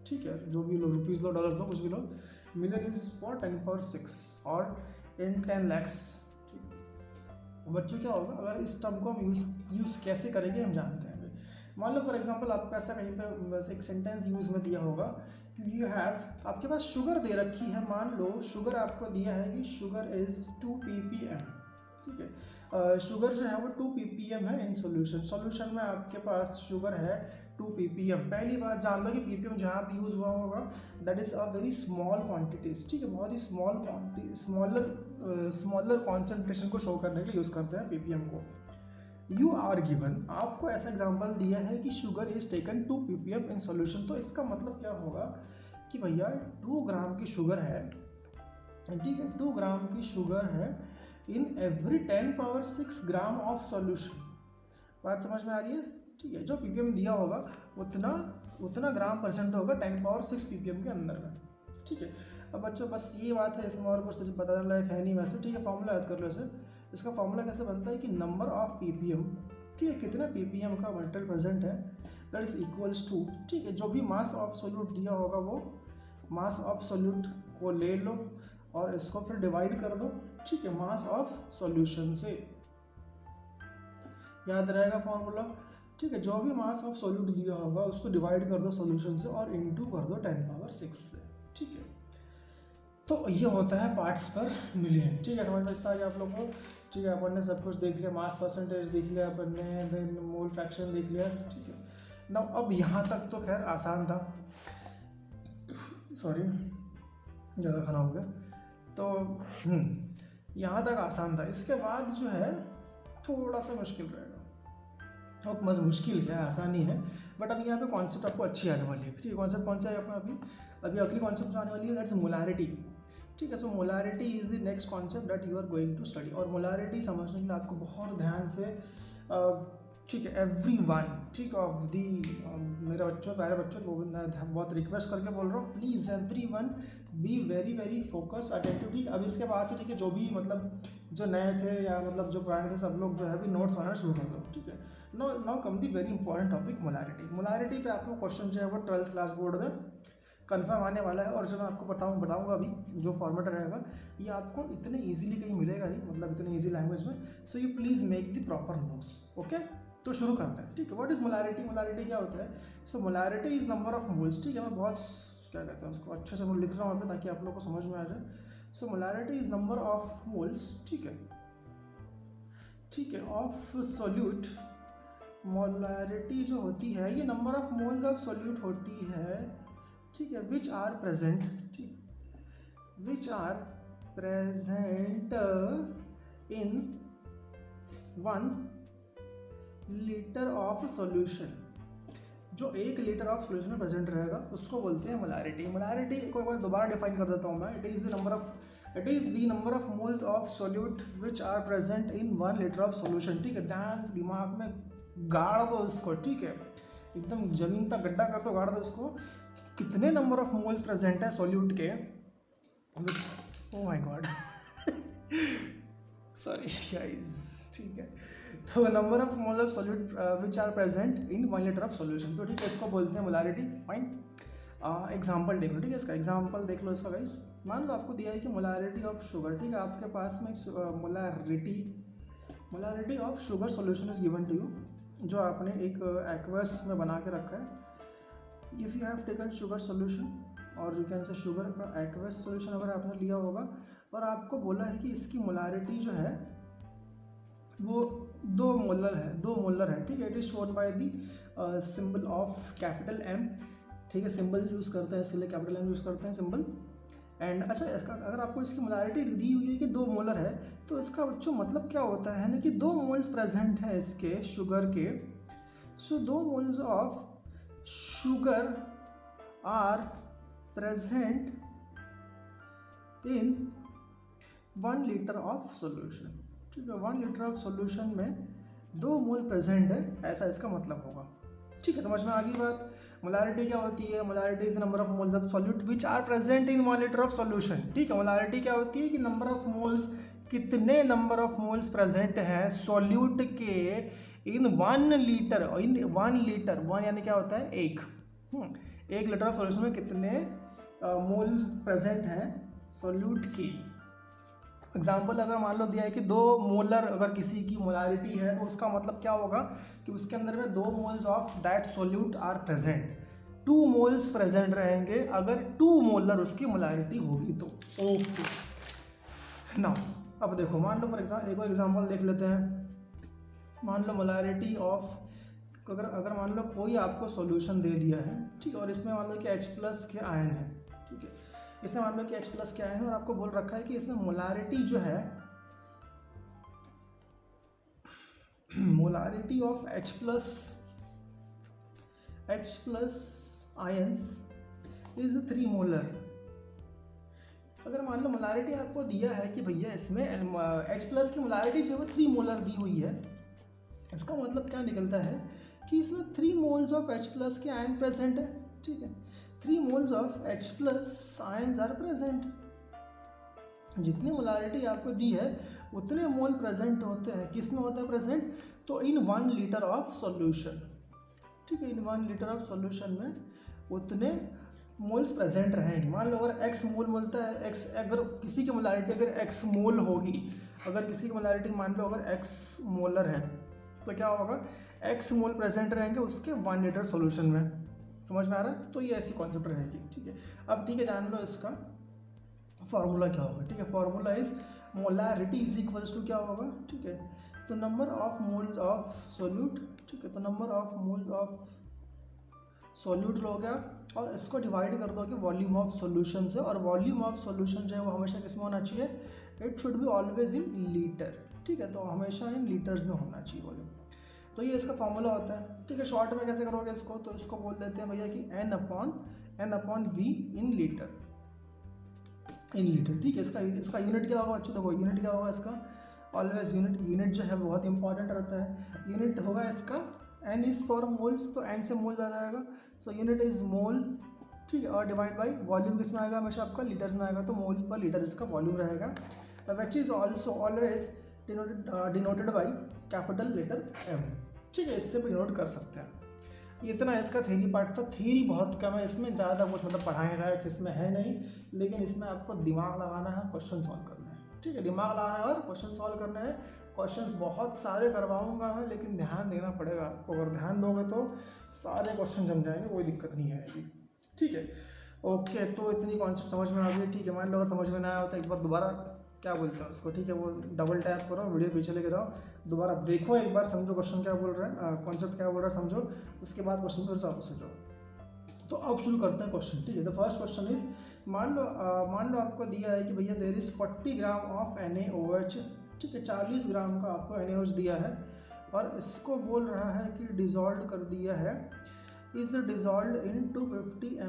ठीक है, जो भी लो, रुपीज़ लो, डॉलर्स लो, कुछ भी लो, मिलियन इज फॉर 10⁶ और इन 10 lakhs। बच्चों क्या होगा अगर इस टर्म को हम यूज़ कैसे करेंगे हम जानते हैं। मान लो फॉर एग्जांपल आपको ऐसा कहीं पे बस एक सेंटेंस यूज़ में दिया होगा कि यू हैव, आपके पास शुगर दे रखी है, मान लो शुगर आपको दिया है कि शुगर इज़ 2 ppm, ठीक है, शुगर जो है वो 2 ppm है इन सॉल्यूशन में आपके पास शुगर है 2 ppm। पहली बात जान लो कि ppm जहाँ भी यूज़ हुआ होगा that is a very small quantities, ठीक है, बहुत ही स्मॉल क्वांटिटी, स्मॉलर कॉन्सेंट्रेशन को शो करने के लिए यूज़ करते हैं ppm को। यू आर गिवन, आपको ऐसा एग्जाम्पल दिया है कि sugar is taken 2 ppm in solution, तो इसका मतलब क्या होगा कि भैया 2 ग्राम की शुगर है, ठीक है, 2 ग्राम की शुगर है in every 10⁶ gram of solution. बात समझ में आ रही है, ठीक है, जो ppm दिया होगा उतना ग्राम परसेंट होगा 10⁶ ppm के अंदर में, ठीक है। अब बच्चों बस ये बात है, इसमें और कुछ तो बताने लायक है नहीं वैसे, ठीक है। फॉर्मूला याद कर लो इसे, इसका फॉर्मूला कैसे बनता है कि नंबर ऑफ ppm, ठीक है, कितना ppm का मेटल प्रेजेंट है दैट इज इक्वल्स टू, ठीक है, जो भी मास ऑफ सोल्यूट दिया होगा वो मास ऑफ सोल्यूट को ले लो और इसको फिर डिवाइड कर दो, ठीक है, मास ऑफ सॉल्यूशन से। याद रहेगा फॉर्मूला, ठीक है, जो भी मास ऑफ सोल्यूट दिया होगा उसको डिवाइड कर दो सॉल्यूशन से और इनटू कर दो 10⁶ से, ठीक है। तो ये होता है पार्ट्स पर मिलियन, ठीक है, समझ में आता है आप लोगों को, ठीक है। अपन ने सब कुछ देख लिया, मास परसेंटेज देख लिया अपन ने, देन मोल फ्रैक्शन देख लिया, ठीक है ना। अब यहाँ तक तो खैर आसान था, सॉरी ज़्यादा खराब हो गया, तो यहाँ तक आसान था। इसके बाद जो है थोड़ा सा मुश्किल रहेगा, और मज़ मुश्किल क्या है, आसानी है, बट अब यहाँ पे कॉन्सेप्ट आपको अच्छी आने वाली है, ठीक है। कॉन्सेप्ट कौन सा है अपना अभी अगली कॉन्सेप्ट जो आने वाली है दैट्स मोलारिटी, ठीक है। So molarity is the next concept that you are going to study, और मोलारिटी समझने के लिए आपको बहुत ध्यान से, ठीक है, एवरीवन, ठीक है, ऑफ दी मेरे बच्चों, प्यारे बच्चों को बहुत रिक्वेस्ट करके बोल रहा हूँ, please everyone be very very focus attentive, ठीक। अब इसके बाद से, ठीक है, जो भी मतलब जो नए थे या मतलब जो पुराने थे सब लोग जो है अभी नोट्स बनाना शुरू कर दो, ठीक है। नाउ कम दी वेरी इंपॉर्टेंट टॉपिक मोलारिटी पे आपको क्वेश्चन जो है वो 12th क्लास बोर्ड में कंफर्म आने वाला है, और जो मैं आपको बताऊंगा अभी जो फॉर्मेट रहेगा ये आपको इतने इजीली कहीं मिलेगा नहीं, मतलब इतने इजी लैंग्वेज में। So you please make the proper notes, okay. तो शुरू करते हैं, ठीक है। व्हाट इज मोलारिटी क्या होता है? So molarity is number of moles, ठीक है। मैं बहुत क्या कहते हैं उसको अच्छे से मैं लिख रहा हूँ यहाँ पे ताकि आप लोगों को समझ में आ जाए। So molarity is number of moles, ठीक है, ऑफ सोल्यूट। मोलारिटी जो होती है ये number of moles of solute होती है, ठीक है, विच आर प्रेजेंट, ठीक, which are present in 1 litre of solution. जो 1 लीटर ऑफ सॉल्यूशन में प्रेजेंट रहेगा उसको बोलते हैं मोलारिटी। मोलारिटी को एक बार दोबारा डिफाइन कर देता हूँ मैं। It is the number of moles of solute which are present in 1 litre of solution, ठीक है। ध्यान से दिमाग में गाड़ दो उसको, ठीक है, एकदम जमीन तक गड्ढा कर दो, गाड़ दो उसको। कितने नंबर ऑफ मोल्स प्रेजेंट है सॉल्यूट के, oh my God sorry guys, ठीक है। तो number of moles of solute which are present in 1 litre of solution, तो ठीक है, इसको बोलते हैं मोलारिटी। फाइन, एग्जांपल देख लो, ठीक है, इसका एग्जांपल देख लो इसका गाइस। मान लो आपको दिया है कि मोलारिटी ऑफ शुगर, ठीक है, आपके पास में molarity of sugar solution is given to you, जो आपने एक एक्वस में बना के रखा है। If you have taken sugar solution और यू कैन से शुगर का एक्वस सोल्यूशन अगर आपने लिया होगा और आपको बोला है कि इसकी मोलारिटी जो है वो 2 मोलर है, ठीक है। It is shown by the symbol of capital M, ठीक है, सिंबल यूज़ करते हैं इसलिए कैपिटल M यूज़ करते हैं सिंबल। एंड अच्छा, इसका अगर आपको इसकी मोलारिटी दी हुई है कि 2 मोलर है, तो इसका जो मतलब क्या होता है ना कि 2 मोल्स प्रेजेंट है इसके शुगर के। सो 2 moles of sugar are present in 1 litre of solution, ठीक है। 1 लीटर ऑफ सॉल्यूशन में 2 मोल प्रेजेंट है, ऐसा इसका मतलब होगा, ठीक है। समझ में आ गई बात। मोलारिटी क्या होती है? Molarity is number of moles of solute which are present in 1 litre of solution, ठीक है। मोलारिटी क्या होती है कि नंबर ऑफ मोल्स, कितने नंबर ऑफ मोल्स प्रेजेंट है सॉल्यूट के इन 1 लीटर, 1 यानी क्या होता है 1, एक लीटर ऑफ सॉल्यूशन में कितने मोल्स प्रेजेंट हैं सॉल्यूट की। एग्जाम्पल अगर मान लो दिया है कि 2 मोलर अगर किसी की मोलारिटी है तो उसका मतलब क्या होगा कि उसके अंदर में 2 moles of that solute are present, 2 moles present रहेंगे अगर 2 मोलर उसकी मोलारिटी होगी तो। ओके नाउ अब देखो, मान लो फॉर एग्जाम्पल एक और एग्जाम्पल देख लेते हैं। मान लो मोलारिटी ऑफ, अगर मान लो कोई आपको सॉल्यूशन दे दिया है, ठीक है, और इसमें मान लो कि H+ के आयन है, ठीक है, इसमें मान लो कि H+ के आयन है और आपको बोल रखा है कि इसमें मोलारिटी जो है, molarity of H+ ions is 3 molar. अगर मान लो मोलारिटी आपको दिया है कि भैया इसमें H+ की मोलारिटी जो है 3 मोलर दी हुई है, इसका मतलब क्या निकलता है कि इसमें 3 मोल्स ऑफ H+ के आयन प्रेजेंट है, ठीक है, 3 moles of H+ ions are present. जितनी मोलारिटी आपको दी है उतने मोल प्रेजेंट होते हैं, किसमें होता है प्रेजेंट, तो इन 1 लीटर ऑफ सॉल्यूशन, ठीक है, इन 1 लीटर ऑफ सॉल्यूशन में उतने मोल्स प्रेजेंट रहेंगे। मान लो अगर x मोल बोलता है, x अगर किसी की मोलारिटी अगर x मोल होगी, अगर किसी की मोलारिटी मान लो अगर x मोलर है तो क्या होगा, x मोल प्रेजेंट रहेंगे उसके 1 लीटर सॉल्यूशन में। समझ में आ रहा है? तो ये ऐसी कॉन्सेप्ट रहेगी, ठीक है। अब ठीक है, जान लो इसका फार्मूला क्या होगा, ठीक है। Formula is molarity is equals to क्या होगा, ठीक है, तो number of moles of solute, ठीक है, तो number of moles of solute लोगे आप और इसको डिवाइड कर दोगे वॉल्यूम ऑफ सॉल्यूशन से, और वॉल्यूम ऑफ सॉल्यूशन जो है वो हमेशा किस में होना चाहिए, it should be always in litre, ठीक है, तो हमेशा इन लीटर्स में होना चाहिए वॉल्यूम। तो ये इसका फॉर्मूला होता है, ठीक है। शॉर्ट में कैसे करोगे इसको, तो इसको बोल देते हैं भैया कि n/v इन लीटर, ठीक है। इसका यूनिट क्या होगा, अच्छा देखो यूनिट क्या होगा इसका, ऑलवेज यूनिट जो है बहुत इंपॉर्टेंट रहता है। यूनिट होगा इसका n इज फॉर मोल्स, तो n से मोल्स आ जाएगा, सो यूनिट इज मोल, ठीक है, और डिवाइड बाई वॉल्यूम किस में आएगा, हमेशा आपका लीटर्स में आएगा, तो मोल पर लीटर इसका वॉल्यूम रहेगा, which is also always denoted by capital letter M, ठीक है, इससे भी डिनोट कर सकते हैं। इतना इसका थ्योरी पार्ट था, थ्योरी बहुत कम है इसमें, ज़्यादा कुछ मतलब पढ़ाने लायक इसमें है नहीं, लेकिन इसमें आपको दिमाग लगाना है, क्वेश्चन सॉल्व करना है, ठीक है, दिमाग लगाना है और क्वेश्चन सॉल्व करना है। क्वेश्चंस बहुत सारे करवाऊंगा मैं, लेकिन ध्यान देना पड़ेगा आपको, अगर ध्यान दोगे तो सारे क्वेश्चन जम जाएंगे, कोई दिक्कत नहीं आएगी, ठीक है। ओके, तो इतनी कॉन्सेप्ट समझ में आ गई, ठीक है। मान लो अगर समझ में ना आया हो तो एक बार दोबारा क्या बोलते हैं उसको, ठीक है, वो डबल टैप करो, वीडियो पीछे लेके जाओ, दोबारा देखो एक बार, समझो क्वेश्चन क्या बोल रहा है, कॉन्सेप्ट क्या बोल रहा है समझो, उसके बाद क्वेश्चन फिर से वापस हो जाओ। तो अब शुरू करते हैं क्वेश्चन, ठीक है। द फर्स्ट क्वेश्चन इज, मान लो आपको दिया है कि भैया there is 40 gram of NaOH, ठीक है, 40 ग्राम का आपको NaOH दिया है, और इसको बोल रहा है कि डिजॉल्व कर दिया है, is dissolve in 250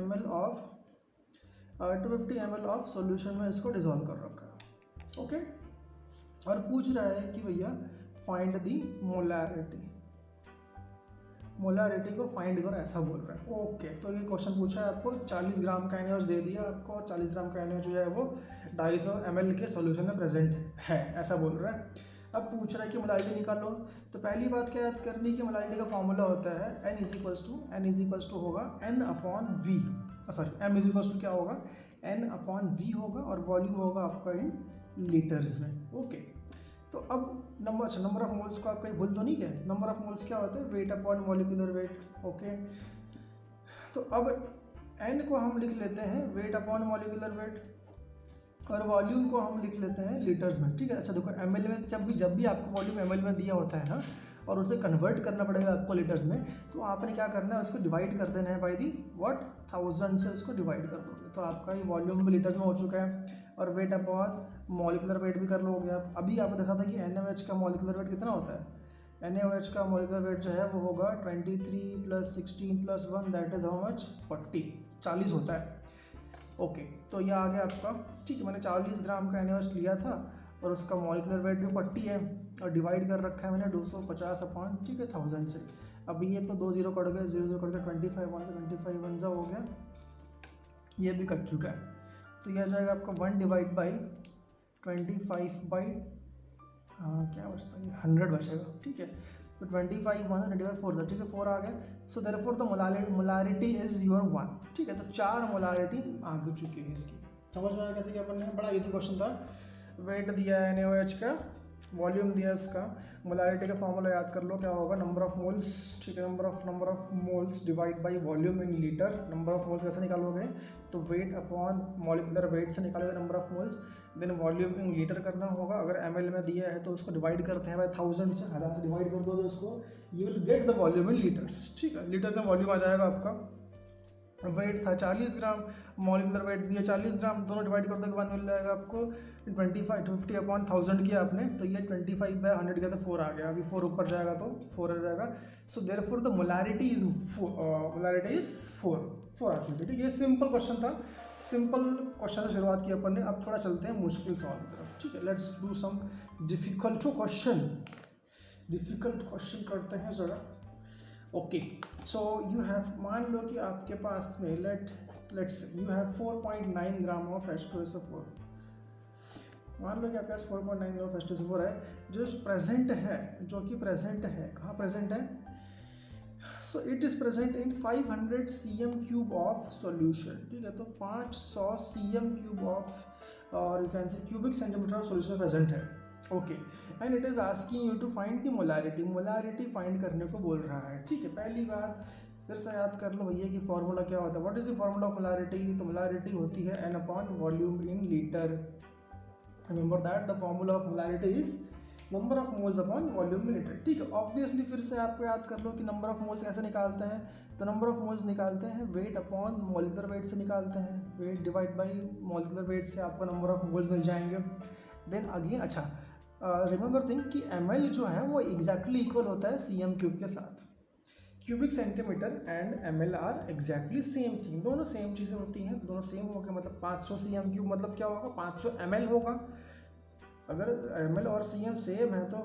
ml of solution में इसको डिजॉल्व कर रखा है, ओके। और पूछ रहा है कि भैया फाइंड दी मोलारिटी को फाइंड करो, ऐसा बोल रहा है, ओके। तो ये क्वेश्चन पूछा है आपको, 40 ग्राम का NaOH दे दिया आपको, और 40 ग्राम का NaOH जो है वो 250 ml के सॉल्यूशन में प्रेजेंट है, ऐसा बोल रहा है। अब पूछ रहा है कि मोलारिटी निकालो, तो पहली बात क्या याद करनी कि मोलारिटी का फॉर्मूला होता है n इज होगा n/v, सॉरी m इज क्या होगा, n/v होगा, और वॉल्यूम होगा आपका इन लीटर्स में, ओके। तो अब नंबर ऑफ मोल्स को आप कहीं भूल तो नहीं गए, नंबर ऑफ मोल्स क्या होता है, weight upon molecular wait, okay. तो अब n को हम लिख लेते हैं वेट अपॉन मॉलिक्यूलर वेट, और वॉल्यूम को हम लिख लेते हैं लीटर्स में, ठीक है। अच्छा देखो ml में जब भी आपको वॉल्यूम ml में दिया होता है ना, और उसे कन्वर्ट करना पड़ेगा आपको लीटर्स में, तो आपने क्या करना है, उसको डिवाइड कर देना है बाई दी 1000 से, उसको डिवाइड कर दोगे तो आपका ये वॉल्यूम भी लीटर्स में हो चुका है, और वेट अपॉन मॉलिक्यूलर वेट भी कर लोगे आप। अभी आपको देखा था कि NaOH का मॉलिक्यूलर वेट कितना होता है, NaOH का मॉलिक्यूलर वेट जो है वो होगा 23 + 16 + 1, दैट इज हाउ मच, 40 होता है, ओके। तो ये आ गया आपका, ठीक है। मैंने 40 ग्राम का NaOH लिया था, और उसका मॉलिक्यूलर वेट भी 40 है, और डिवाइड कर रखा है मैंने 250 अपॉन, ठीक है, 1000 से। अब ये तो 2 0 कट गए, 0 0 कट गए, 25 1 हो गया, ये भी कट चुका है, तो यह आ जाएगा आपका 1/25 क्या बचता है, 100 बचेगा, ठीक है। तो 25 1 25 4 ठीक है 4 आ गया। So therefore the molarity is your 1, ठीक है। तो 4 मोलारिटी आ चुकी है इसकी। समझ में आया कैसे क्या बनना है? बड़ा इजी क्वेश्चन था। वेट दिया है NaOH का, वॉल्यूम दिया है उसका, मोलारिटी का फॉर्मूला याद कर लो क्या होगा, नंबर ऑफ मोल्स, ठीक है। Number of moles divide by volume in litre. Number of moles कैसे निकालोगे? तो वेट अपॉन मॉलिक्यूलर वेट से निकालोगे number of moles, then volume in litre करना होगा। अगर ml में दिया है तो उसको डिवाइड करते हैं बाय 1000 से, 1000 से डिवाइड कर दोगे उसको, you will get the volume in litres, ठीक है। लीटर्स में वॉल्यूम आ जाएगा आपका। वेट था 40 ग्राम, मॉलिक्यूलर वेट भी है 40 ग्राम, दोनों डिवाइड कर दो के बाद मिल जाएगा आपको 50 अपॉन 1000 किया आपने, तो ये 25/100 किया तो 4 आ गया। अभी 4 ऊपर जाएगा तो 4 आ जाएगा। So therefore the molarity is 4 आ चुकी है, ठीक है। ये सिंपल क्वेश्चन था, सिंपल क्वेश्चन से शुरुआत की अपन ने। अब थोड़ा चलते हैं मुश्किल सवाल की तरफ, ठीक है। Let's do some difficult question करते हैं ज़रा। ओके, सो यू हैव, मान लो कि आपके पास में let's you have 4.9 gram of H2SO4। मान लो कि आपके पास 4.9 ग्राम ऑफ H2SO4 है, जो प्रेजेंट है, कहाँ प्रेजेंट है? So it is present in 500 cm³ of solution, ठीक है। तो 500 cm³ ऑफ, और you can say cubic centimetre of solution present है। Okay, and it is asking you to find the molarity find करने को बोल रहा है, ठीक है। पहली बात फिर से याद कर लो भैया कि फॉर्मूला क्या होता है। What is the formula of molarity? तो मोलारिटी होती है N upon volume in litre. Remember that the formula of molarity is number of moles upon volume in litre, ठीक है। ऑब्वियसली फिर से आपको याद कर लो कि नंबर ऑफ मोल्स कैसे निकालते हैं। तो नंबर ऑफ मोल्स निकालते हैं वेट अपॉन मॉलिक्यूलर वेट से निकालते हैं, weight divide by molecular weight से आपको नंबर ऑफ मोल्स मिल जाएंगे। देन अगेन, अच्छा रिमेंबर थिंग कि ml जो है वो एग्जैक्टली इक्वल होता है cm³ के साथ। Cubic centimetre and ml are exactly same thing, दोनों सेम चीज़ें होती हैं, दोनों सेम हो गए। मतलब 500 cm³ मतलब क्या होगा? 500 ml होगा। अगर ml और cm सेम है तो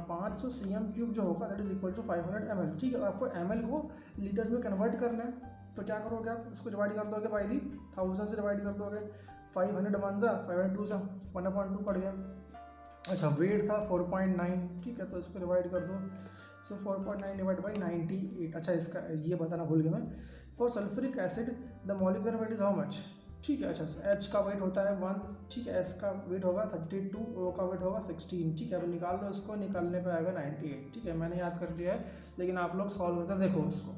500 cm³ जो होगा that is equal to 500 ml, ठीक है। आपको ml को लीटर्स में कन्वर्ट करना है, तो क्या करोगे आप? इसको डिवाइड कर दोगे बाई दी 1000 से डिवाइड कर दोगे। 500 1 जा 500 2 जा 1/2 पड़ गया। अच्छा, वेट था 4.9, ठीक है, तो इसको डिवाइड कर दो। सो 4.9 डिवाइड बाई 98। अच्छा, इसका ये बताना भूल गया मैं। For sulphuric acid the molecular weight is how much, ठीक है। अच्छा, H का वेट होता है 1, ठीक है। S का वेट होगा 32, O का वेट होगा 16, ठीक है। अब निकाल लो इसको, निकालने पे आएगा 98, ठीक है। मैंने याद कर लिया है, लेकिन आप लोग सॉल्व करके देखो उसको।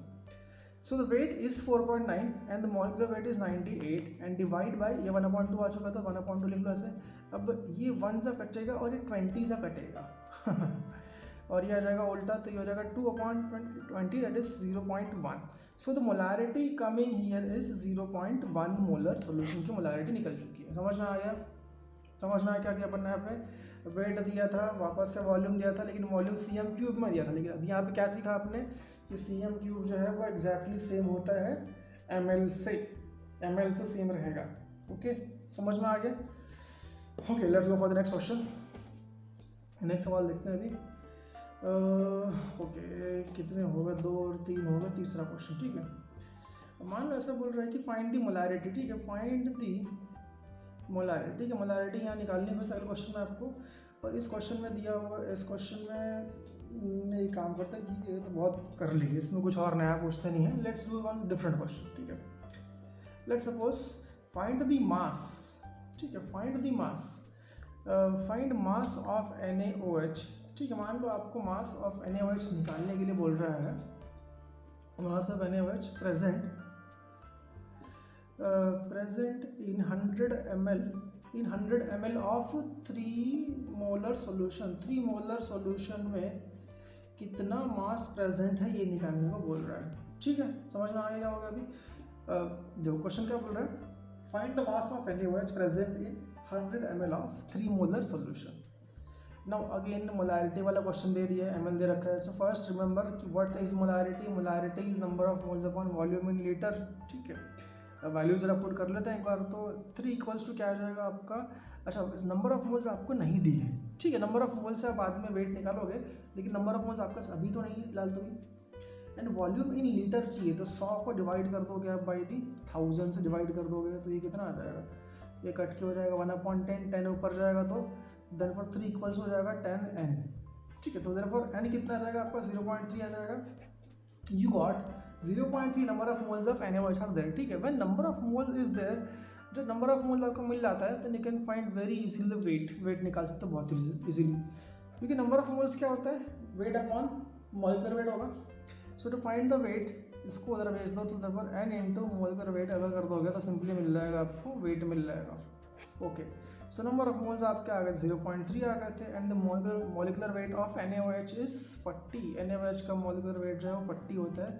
So the weight is 4.9 and the molecular weight is 98 and divide by, ये 1/2 आ चुका था, 1/2 लिख लो ऐसे। अब ये 1 सा कटेगा और ये 20 सा कटेगा और ये आ जाएगा उल्टा, तो ये हो जाएगा 2/20 that is 0.1। So the molarity coming here is 0.1 molar. Solution की मोलारिटी निकल चुकी है। समझ में आ गया? समझ में आया क्या क्या बनना है? यहाँ पे वेट दिया था, वापस से वॉल्यूम दिया था, लेकिन वॉल्यूम cm³ में दिया था। लेकिन अभी यहाँ पे क्या सीखा आपने कि cm³ जो है वो एग्जैक्टली सेम होता है ml से सेम रहेगा। ओके, समझ में आ गया? Okay, let's go for the next question. Next सवाल देखते हैं अभी। ओके, कितने हो गए? 2 और 3 हो गए, तीसरा क्वेश्चन, ठीक है। मान लो ऐसा बोल रहा है कि फाइंड दी मोलारिटी, ठीक है। फाइंड दी मोलारिटी, ठीक है। मोलारिटी यहाँ निकालनी है बस अगले क्वेश्चन में आपको। और इस क्वेश्चन में दिया हुआ, इस क्वेश्चन में ये काम करता है कि ये तो बहुत कर ली, इसमें कुछ और नया पूछते नहीं है। Let's do one different question, ठीक है। Let's suppose find the mass, ठीक है। Find the mass, find mass of NaOH, ठीक है। मान लो आपको मास ऑफ NaOH निकालने के लिए बोल रहा है। Mass of NaOH present in 100 ml of 3 molar solution. 3 molar solution में कितना मास प्रेजेंट है ये निकालने को बोल रहा है, ठीक है। समझ में आ गया होगा अभी? देखो क्वेश्चन क्या बोल रहा है, find the mass of NaOH present in 100 ml of 3 molar solution. Now again molarity वाला क्वेश्चन दे दिया है, ml दे रखा है। सो फर्स्ट रिमेंबर कि what is molarity? Molarity is number of moles upon volume in litre, ठीक है। Value जरा put कर लेते हैं एक बार। तो 3 इक्वल्स टू क्या आ जाएगा आपका? अच्छा, नंबर ऑफ मोल्स आपको नहीं दी है, ठीक है। नंबर ऑफ मोल्स से आप बाद में वेट निकालोगे, लेकिन नंबर ऑफ मोल्स आपका अभी तो नहीं है फिलहाल तो भी। एंड वॉल्यूम इन लीटर चाहिए, तो 100 को डिवाइड कर दोगे आप बाई दी 1000 से डिवाइड कर दोगे, तो ये कितना आ जाएगा? ये कट के हो जाएगा 1/10, 10 ऊपर जाएगा तो देन फॉर 3 इक्वल्स हो जाएगा 10n, ठीक है। तो देयरफॉर n कितना आ जाएगा आपका 0.3 आ जाएगा। You got 0.3 number of moles of NaOH are there, ठीक है। When number of moles is there, जब नंबर ऑफ मोल्स आपको मिल जाता है तो you can find very easily the weight निकाल सकते हो बहुत इजीली, क्योंकि नंबर ऑफ मोल्स क्या होता है, वेट अपॉन मॉलिक्यूलर वेट होगा। सो टू फाइंड द वेट, इसको उधर भेज दो तो तब n इंटू मॉलिक्यूलर वेट अगर कर दोगे तो सिंपली मिल जाएगा आपको, वेट मिल जाएगा। Okay, so number of moles आपके आ गए 0.3 आ गए थे, and the molecular weight of NaOH is 40। NaOH का मॉलिक्यूलर वेट जो है वो 40 होता है,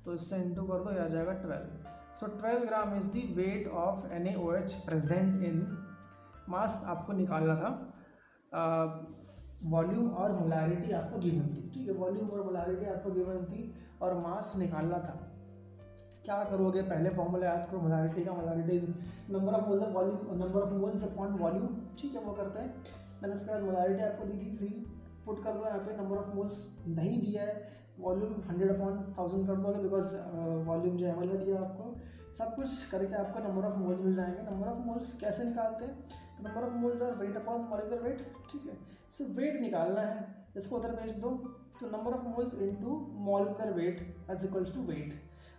तो इससे इंटू कर दो, आ जाएगा 12। So 12 gram is the weight of NaOH present in mass. आपको निकालना था वॉल्यूम और मोलैरिटी आपको गिवन थी, ठीक है। वॉल्यूम और मोलैरिटी आपको गिवन थी और मास निकालना था। क्या करोगे, पहले फॉर्मूला याद करो मोलैरिटी का। Molarity is number of moles volume, number of moles upon volume, ठीक है, वो करते हैं। मैंने इसके बाद मोलैरिटी आपको दी थी 3, पुट कर दो यहाँ पे। नंबर ऑफ मोल्स नहीं दिया है, वॉल्यूम 100/1000 कर दोगे, बिकॉज वॉल्यूम जो ml में दिया आपको। सब कुछ करके आपको नंबर ऑफ मोल्स मिल जाएंगे। नंबर ऑफ मोल्स कैसे निकालते हैं, तो number of moles are weight upon molecular weight, ठीक है। सो वेट निकालना है, इसको उधर भेज दो, तो number of moles into molecular weight that's equals to weight.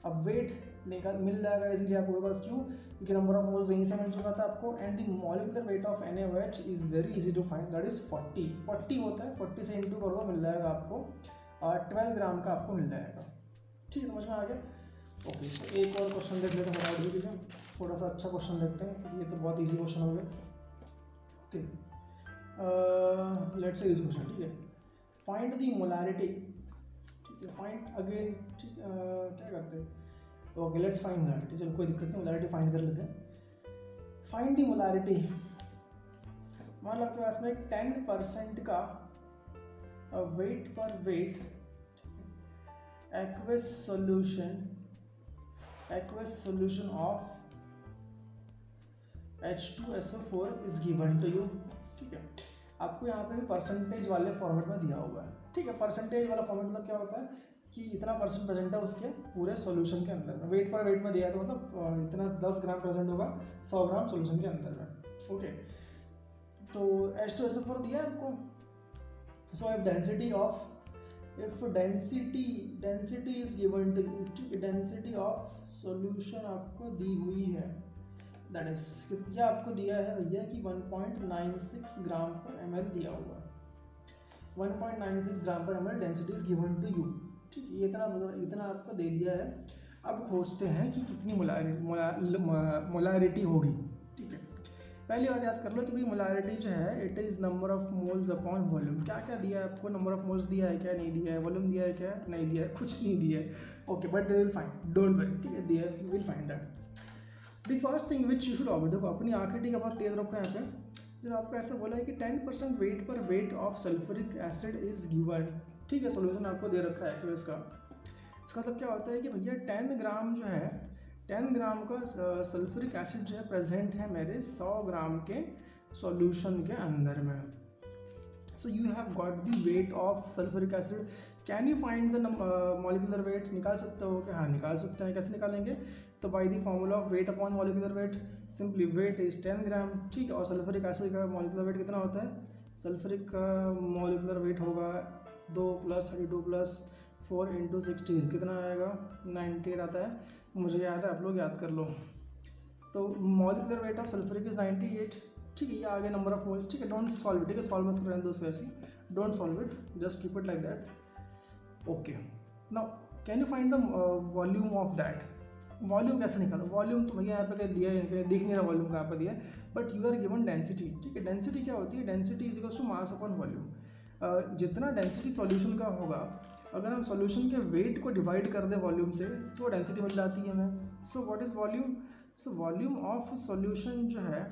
अब वेट निकाल मिल जाएगा इजीली आपको, बिकॉज क्यों, क्योंकि नंबर ऑफ मोल्स यहीं से मिल चुका था आपको। And the molecular weight of NaOH is very easy to find, that is 40 होता है। 40 से इंटू कर दो, मिल जाएगा आपको 12 ग्राम का आपको मिल जाएगा, ठीक है। समझ में आ गया। ओके, तो एक और क्वेश्चन देख लेते हैं फटाफट, ठीक है। थोड़ा सा अच्छा क्वेश्चन देखते हैं, क्योंकि ये तो बहुत इजी क्वेश्चन हो गया। Okay, let's say this question, ठीक है। फाइंड द मोलैरिटी, ठीक है। फाइंड अगेन, ठीक, क्या करते हैं, ओके लेट्स फाइंड मोलैरिटी। चलो कोई दिक्कत नहीं, मोलैरिटी फाइंड कर लेते हैं। फाइंड द मोलैरिटी, मान लो आपके पास में 10% का wait per wait aqueous solution of H2SO4 is given to you, ठीक है। आपको यहाँ पे भी परसेंटेज वाले फॉर्मेट में दिया हुआ है, ठीक है। परसेंटेज वाला फॉर्मेट मतलब क्या होता है कि इतना परसेंट प्रेजेंट है उसके पूरे सॉल्यूशन के अंदर में। वेट पर वेट में दिया है तो मतलब इतना 10 ग्राम प्रेजेंट होगा 100 ग्राम सॉल्यूशन के अंदर में। ओके, तो H2SO4 दिया है आपको। So if density is given to you, ठीक है। डेंसिटी ऑफ सॉल्यूशन आपको दी हुई है, दैट इज क्या आपको दिया है भैया कि 1.96 ग्राम पर ml दिया हुआ है। 1.96 gram per ml density is given to you, ठीक है। इतना आपको दे दिया है। अब खोजते हैं कि कितनी मोलैरिटी होगी, ठीक है। पहली बात याद कर लो कि भाई मोलैरिटी जो है it is number of moles upon volume. क्या क्या दिया है आपको, नंबर ऑफ मोल्स दिया है क्या, नहीं दिया है, वॉल्यूम दिया है क्या, नहीं दिया है, कुछ नहीं दिया है। Okay, but they will find, don't worry, ठीक है, they will find that. The first thing which you should observe, देखो अपनी आंखें ठीक है बहुत तेज रखो यहाँ पे। जब आपको ऐसा बोला है कि 10% wait per weight of sulphuric acid is given, ठीक है, सोल्यूशन आपको दे रखा है एक्वेस का। इसका मतलब क्या होता है कि भैया 10 ग्राम जो है, 10 ग्राम का सल्फ्यूरिक एसिड जो है प्रेजेंट है मेरे 100 ग्राम के सॉल्यूशन के अंदर में। सो you have got the weight of sulphuric acid. Can you find the molecular wait, निकाल सकते हो क्या, हाँ निकाल सकते हैं। कैसे निकालेंगे, तो by the formula of weight upon molecular weight, simply weight is 10 gram, ठीक है। और सल्फ्यूरिक एसिड का मॉलिक्यूलर वेट कितना होता है, सल्फ्यूरिक का मॉलिक्यूलर वेट होगा 2 + 32 + 4 × 16 कितना आएगा, 98 आता है, मुझे याद है, आप लोग याद कर लो। तो molecular weight of sulphuric is 98, ठीक है। ये आगे नंबर ऑफ मोल्स, ठीक है। डोंट सॉल्व इट, ठीक है, सॉल्व मत करने दो वैसे, don't solve it, just keep it like that. Okay, now can you find the volume of that. Volume कैसे निकालो, वॉल्यूम तो भैया यहाँ पे कहीं दिया है, दिख नहीं रहा वॉल्यूम कहाँ पे दिया है, but you are given density, ठीक है। डेंसिटी क्या होती है, density is equals to mass upon volume. जितना डेंसिटी सॉल्यूशन का होगा, अगर हम सॉल्यूशन के वेट को डिवाइड कर दें वॉल्यूम से तो डेंसिटी मिल जाती है हमें। So what is volume, so volume of solution जो है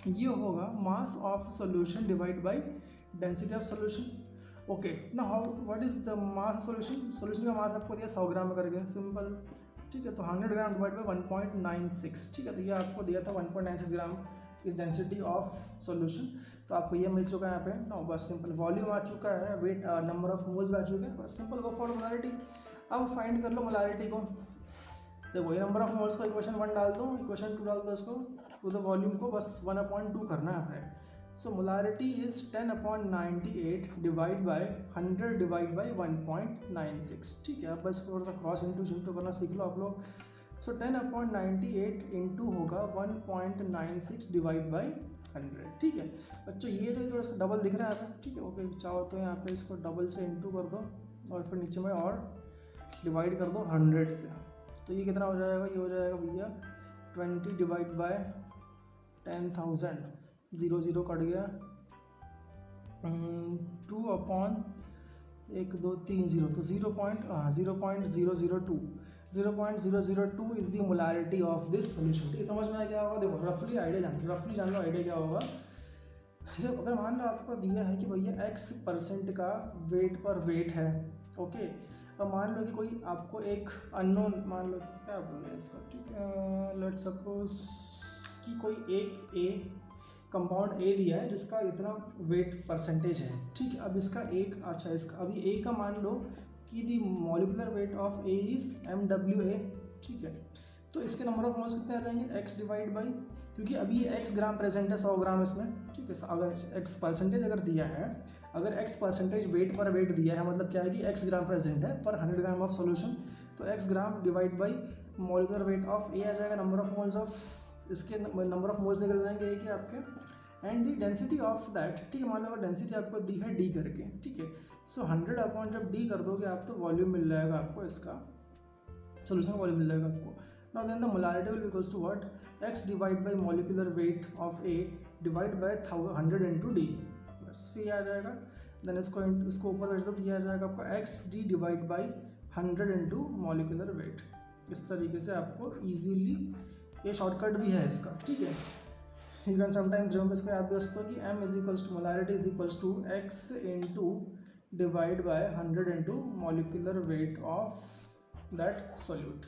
ये होगा mass of solution divide by density of solution. Okay, ना how what is the mass of solution, solution का मास आपको दिया 100 ग्राम में करके, सिंपल, ठीक है। तो 100 ग्राम डिवाइड बाय 1.96, ठीक है। तो ये आपको दिया था 1.96 ग्राम इस डेंसिटी ऑफ सॉल्यूशन, तो आपको ये मिल चुका है यहाँ पे ना, बस सिंपल वॉल्यूम आ चुका है, वेट नंबर ऑफ मोल्स आ चुके हैं, बस सिंपल गो फॉर मोलैरिटी। अब फाइंड कर लो मोलैरिटी को। देखो ये नंबर ऑफ मोल्स को इक्वेशन 1 डाल दो, इक्वेशन 2 डाल दो, इसको टू द वॉल्यूम को बस 1/2 करना है आपने। So molarity is 10/98 divide by 100 divide by 1.96। ठीक है, अब बस थोड़ा सा क्रॉस इंटू करना सीख लो आप लोग। सो 10/98 इंटू होगा 1.96 डिवाइड बाई 100। ठीक है बच्चों, ये जो थोड़ा सा डबल दिख रहा है यहाँ पे, ठीक है, ओके, चाहो तो यहाँ पे इसको डबल से इंटू कर दो और फिर नीचे में और डिवाइड कर दो 100 से। तो ये कितना हो जाएगा, ये हो जाएगा भैया 20 डिवाइड बाय 10,000, 0 0 कट गया, 2/1 2 3 0, तो 0.002 is the molarity of this solution. ठीक है, समझ में आया क्या होगा? देखो रफली आइडिया जान लो आइडिया क्या होगा। जब अगर मान लो आपको दिया है कि भैया x% का वेट पर वेट है, ओके, अब मान लो कि कोई आपको एक अननोन, मान लो कि क्या बोले इसका, ठीक है, लेट सपोज कि कोई एक ए कंपाउंड ए दिया है जिसका इतना वेट परसेंटेज है। ठीक है, अब इसका एक, अच्छा इसका अभी ए का मान लो कि the molecular weight of A is MWA। ठीक है, तो इसके नंबर ऑफ मोल्स कितने आ जाएंगे, x डिवाइड बाई, क्योंकि अभी ये x ग्राम प्रेजेंट है 100 ग्राम इसमें। ठीक है, अगर x परसेंटेज अगर दिया है, अगर x percentage wait per wait दिया है, मतलब क्या है कि x ग्राम प्रेजेंट है पर 100 ग्राम ऑफ सोल्यूशन, तो x gram divide by molecular weight of A आ जाएगा, नंबर ऑफ मोल्स ऑफ, इसके नंबर ऑफ मोल्स निकल जाएंगे ए के आपके, and the density of that. ठीक है, मान लो अगर डेंसिटी आपको दी है डी करके, ठीक है, सो 100 अपॉन जब डी कर दोगे आप, तो वॉल्यूम मिल जाएगा आपको, इसका सोल्यूशन का वॉल्यूम मिल जाएगा आपको। Now then the molarity will equals to what, x divide by molecular weight of A divide by 100 into D, बस फिर आ जाएगा। देन इसको ऊपर भेज दो, तो ये आ जाएगा आपको x D divide by 100 into molecular wait. इस तरीके से आपको ईजीली, ये शॉर्टकट भी है इसका। ठीक है, यू कैन समटाइम्स जब इसका याद भी हो सकता है कि m is equals to molarity is equals to x into divide by 100 into molecular weight of that solute.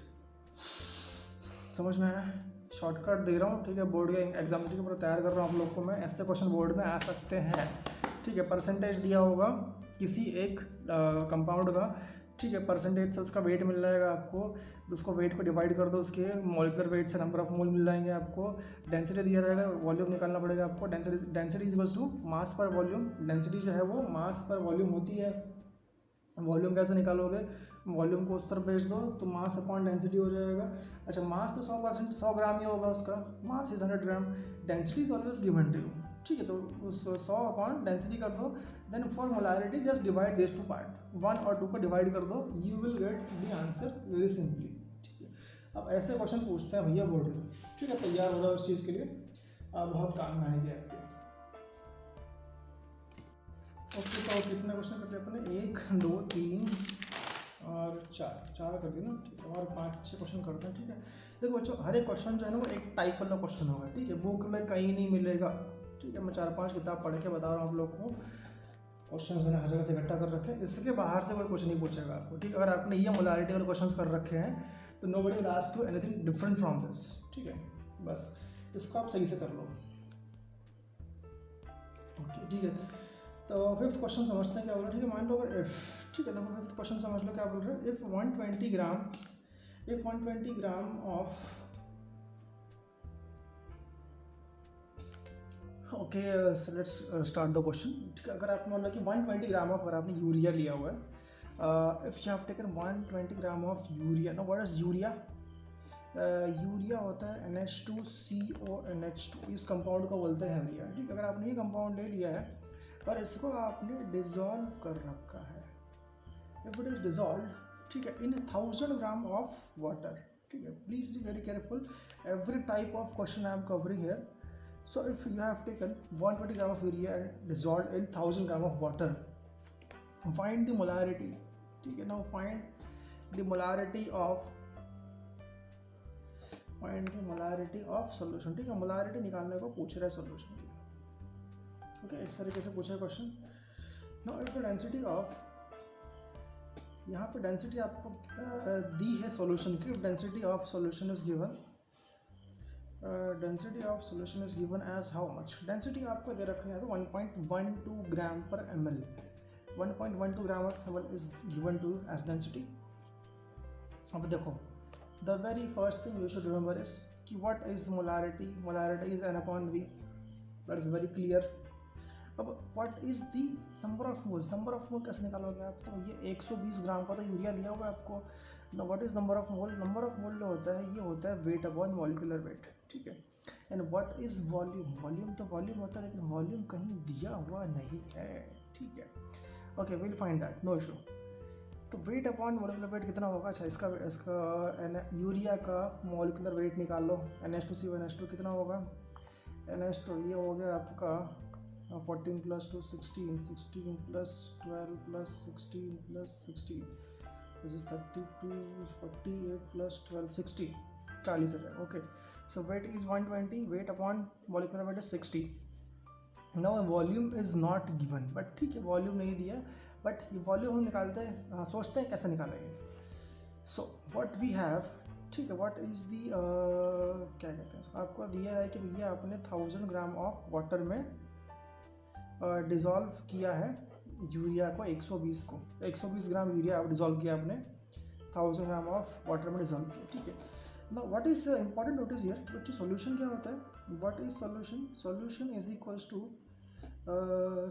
समझ में आया? शॉर्टकट दे रहा हूँ, ठीक है, बोर्ड के एग्जाम के ऊपर तैयार कर रहा हूँ आप लोग को मैं, ऐसे क्वेश्चन बोर्ड में आ सकते हैं। ठीक है, परसेंटेज दिया होगा किसी एक कंपाउंड का, ठीक है, परसेंटेज से उसका वेट मिल जाएगा आपको, उसको वेट को डिवाइड कर दो, उसके मॉलिकुलर वेट से नंबर ऑफ मोल मिल जाएंगे आपको, डेंसिटी दिया रहेगा, वॉल्यूम निकालना पड़ेगा आपको, density is equals to mass per volume. Density जो है वो मास पर वॉल्यूम होती है, वॉल्यूम कैसे निकालोगे, वॉल्यूम को उस तरफ भेज दो तो मास अपॉन डेंसिटी हो जाएगा। अच्छा, मास तो 100 ग्राम ही होगा उसका, mass is 100 gram, density is always given to you. ठीक है, तो उस 100 अपॉन डेंसिटी कर दो, then for molarity just divide this two part, 1 और 2 को डिवाइड कर दो, you will get the answer very simply. ठीक है, अब ऐसे क्वेश्चन पूछते हैं भैया बोर्ड में। ठीक है, तैयार हो जाओ उस चीज़ के लिए, बहुत काम में आएंगे आपके। ओके, तो कितने क्वेश्चन कर लिए अपने, 1 2 3 और 4 कर दिए ना। ठीक है, और 5-6 क्वेश्चन करते हैं। ठीक है, देखो बच्चों, हर एक क्वेश्चन जो है ना वो एक टाइप वाला क्वेश्चन होगा। ठीक है, बुक में कहीं नहीं मिलेगा। ठीक है, मैं 4-5 किताब पढ़ के बता रहा हूँ आप लोग को, क्वेश्चन मैंने हर जगह से इकट्ठा कर रखे हैं, इसके बाहर से कोई क्वेश्चन नहीं पूछेगा आपको। ठीक है, अगर आपने ये मोलारिटी वाले क्वेश्चन कर रखे हैं तो nobody will ask you anything different from this. ठीक है, बस इसको आप सही से कर लो। ओके, ठीक है, तो 5th क्वेश्चन समझते हैं क्या बोल रहे हैं। ठीक है, मान लो अगर इफ, ठीक है, देखो 5th क्वेश्चन समझ लो क्या बोल रहे हैं, if 120 gram of, okay, let's start the question. ठीक है, अगर आप मान लो कि 120 ग्राम ऑफ, अगर आपने यूरिया लिया हुआ है, if you have taken 120 gram of urea, know what is urea, urea होता है NH2CONH2, इस कंपाउंड को बोलते हैं यूरिया। ठीक है, अगर आपने ये कंपाउंड ले लिया है और इसको आपने डिज़ोल्व कर रखा है, इफ इट इज डिज़ोल्व, ठीक है, इन 1000 ग्राम ऑफ वाटर। ठीक है, please be very careful, every type of question I am covering here. So if you have taken 120 gram of urea and dissolved in 1000 gram of water, find the molarity. ठीक है, now find the molarity of solution। ठीक है, molarity निकालने को पूछ रहा है solution की। ओके, इस तरीके से पूछा question. now if the density of, यहाँ पे डेंसिटी आपको दी है सॉल्यूशन की, density of solution is given, density of solution is given as how much, density आपको दे रखा है 1.12 gram per ml, 1.12 gram of ml is given to as density. अब देखो, the very first thing you should remember is कि what is molarity, molarity is N/V, that is very clear. अब what is the number of moles, number of mole कैसे निकालोगे आप? तो ये 120 ग्राम का तो यूरिया दिया हुआ है आपको। ना what is number of mole? Number of मोल जो होता है ये होता है वेट अपॉन मॉलिक्यूलर वेट, ठीक है। And what is volume? Volume तो वॉल्यूम होता है, लेकिन वॉल्यूम कहीं दिया हुआ नहीं है, ठीक है। Okay, will find that, no issue. तो वेट अपॉन मॉलिक्यूलर वेट कितना होगा? अच्छा, इसका यूरिया का मॉलिक्यूलर वेट निकाल लो, NH2CO2 कितना होगा? NH2 ये हो गया आपका 14 + 2 16, 16 + 12 + 16 + 16, दिस इज 32, 48 + 12 60, 40 है। Okay, so weight is 120, weight upon molecular weight is 60। Now volume is not given, but ठीक है, वॉल्यूम नहीं दिया, बट ये वॉल्यूम हम निकालते हैं, सोचते हैं कैसे निकालेंगे। सो व्हाट वी हैव, ठीक है, व्हाट इज़ दी क्या कहते हैं, आपको दिया है कि भैया आपने 1000 ग्राम ऑफ वाटर में डिज़ोल्व किया है यूरिया को, 120 ग्राम यूरिया आप डिज़ोल्व किया आपने 1000 ग्राम ऑफ वाटर में डिज़ोल्व किया, ठीक है। ना what is important notice here कि बच्चे सोल्यूशन क्या होता है? What is solution? Solution is equals to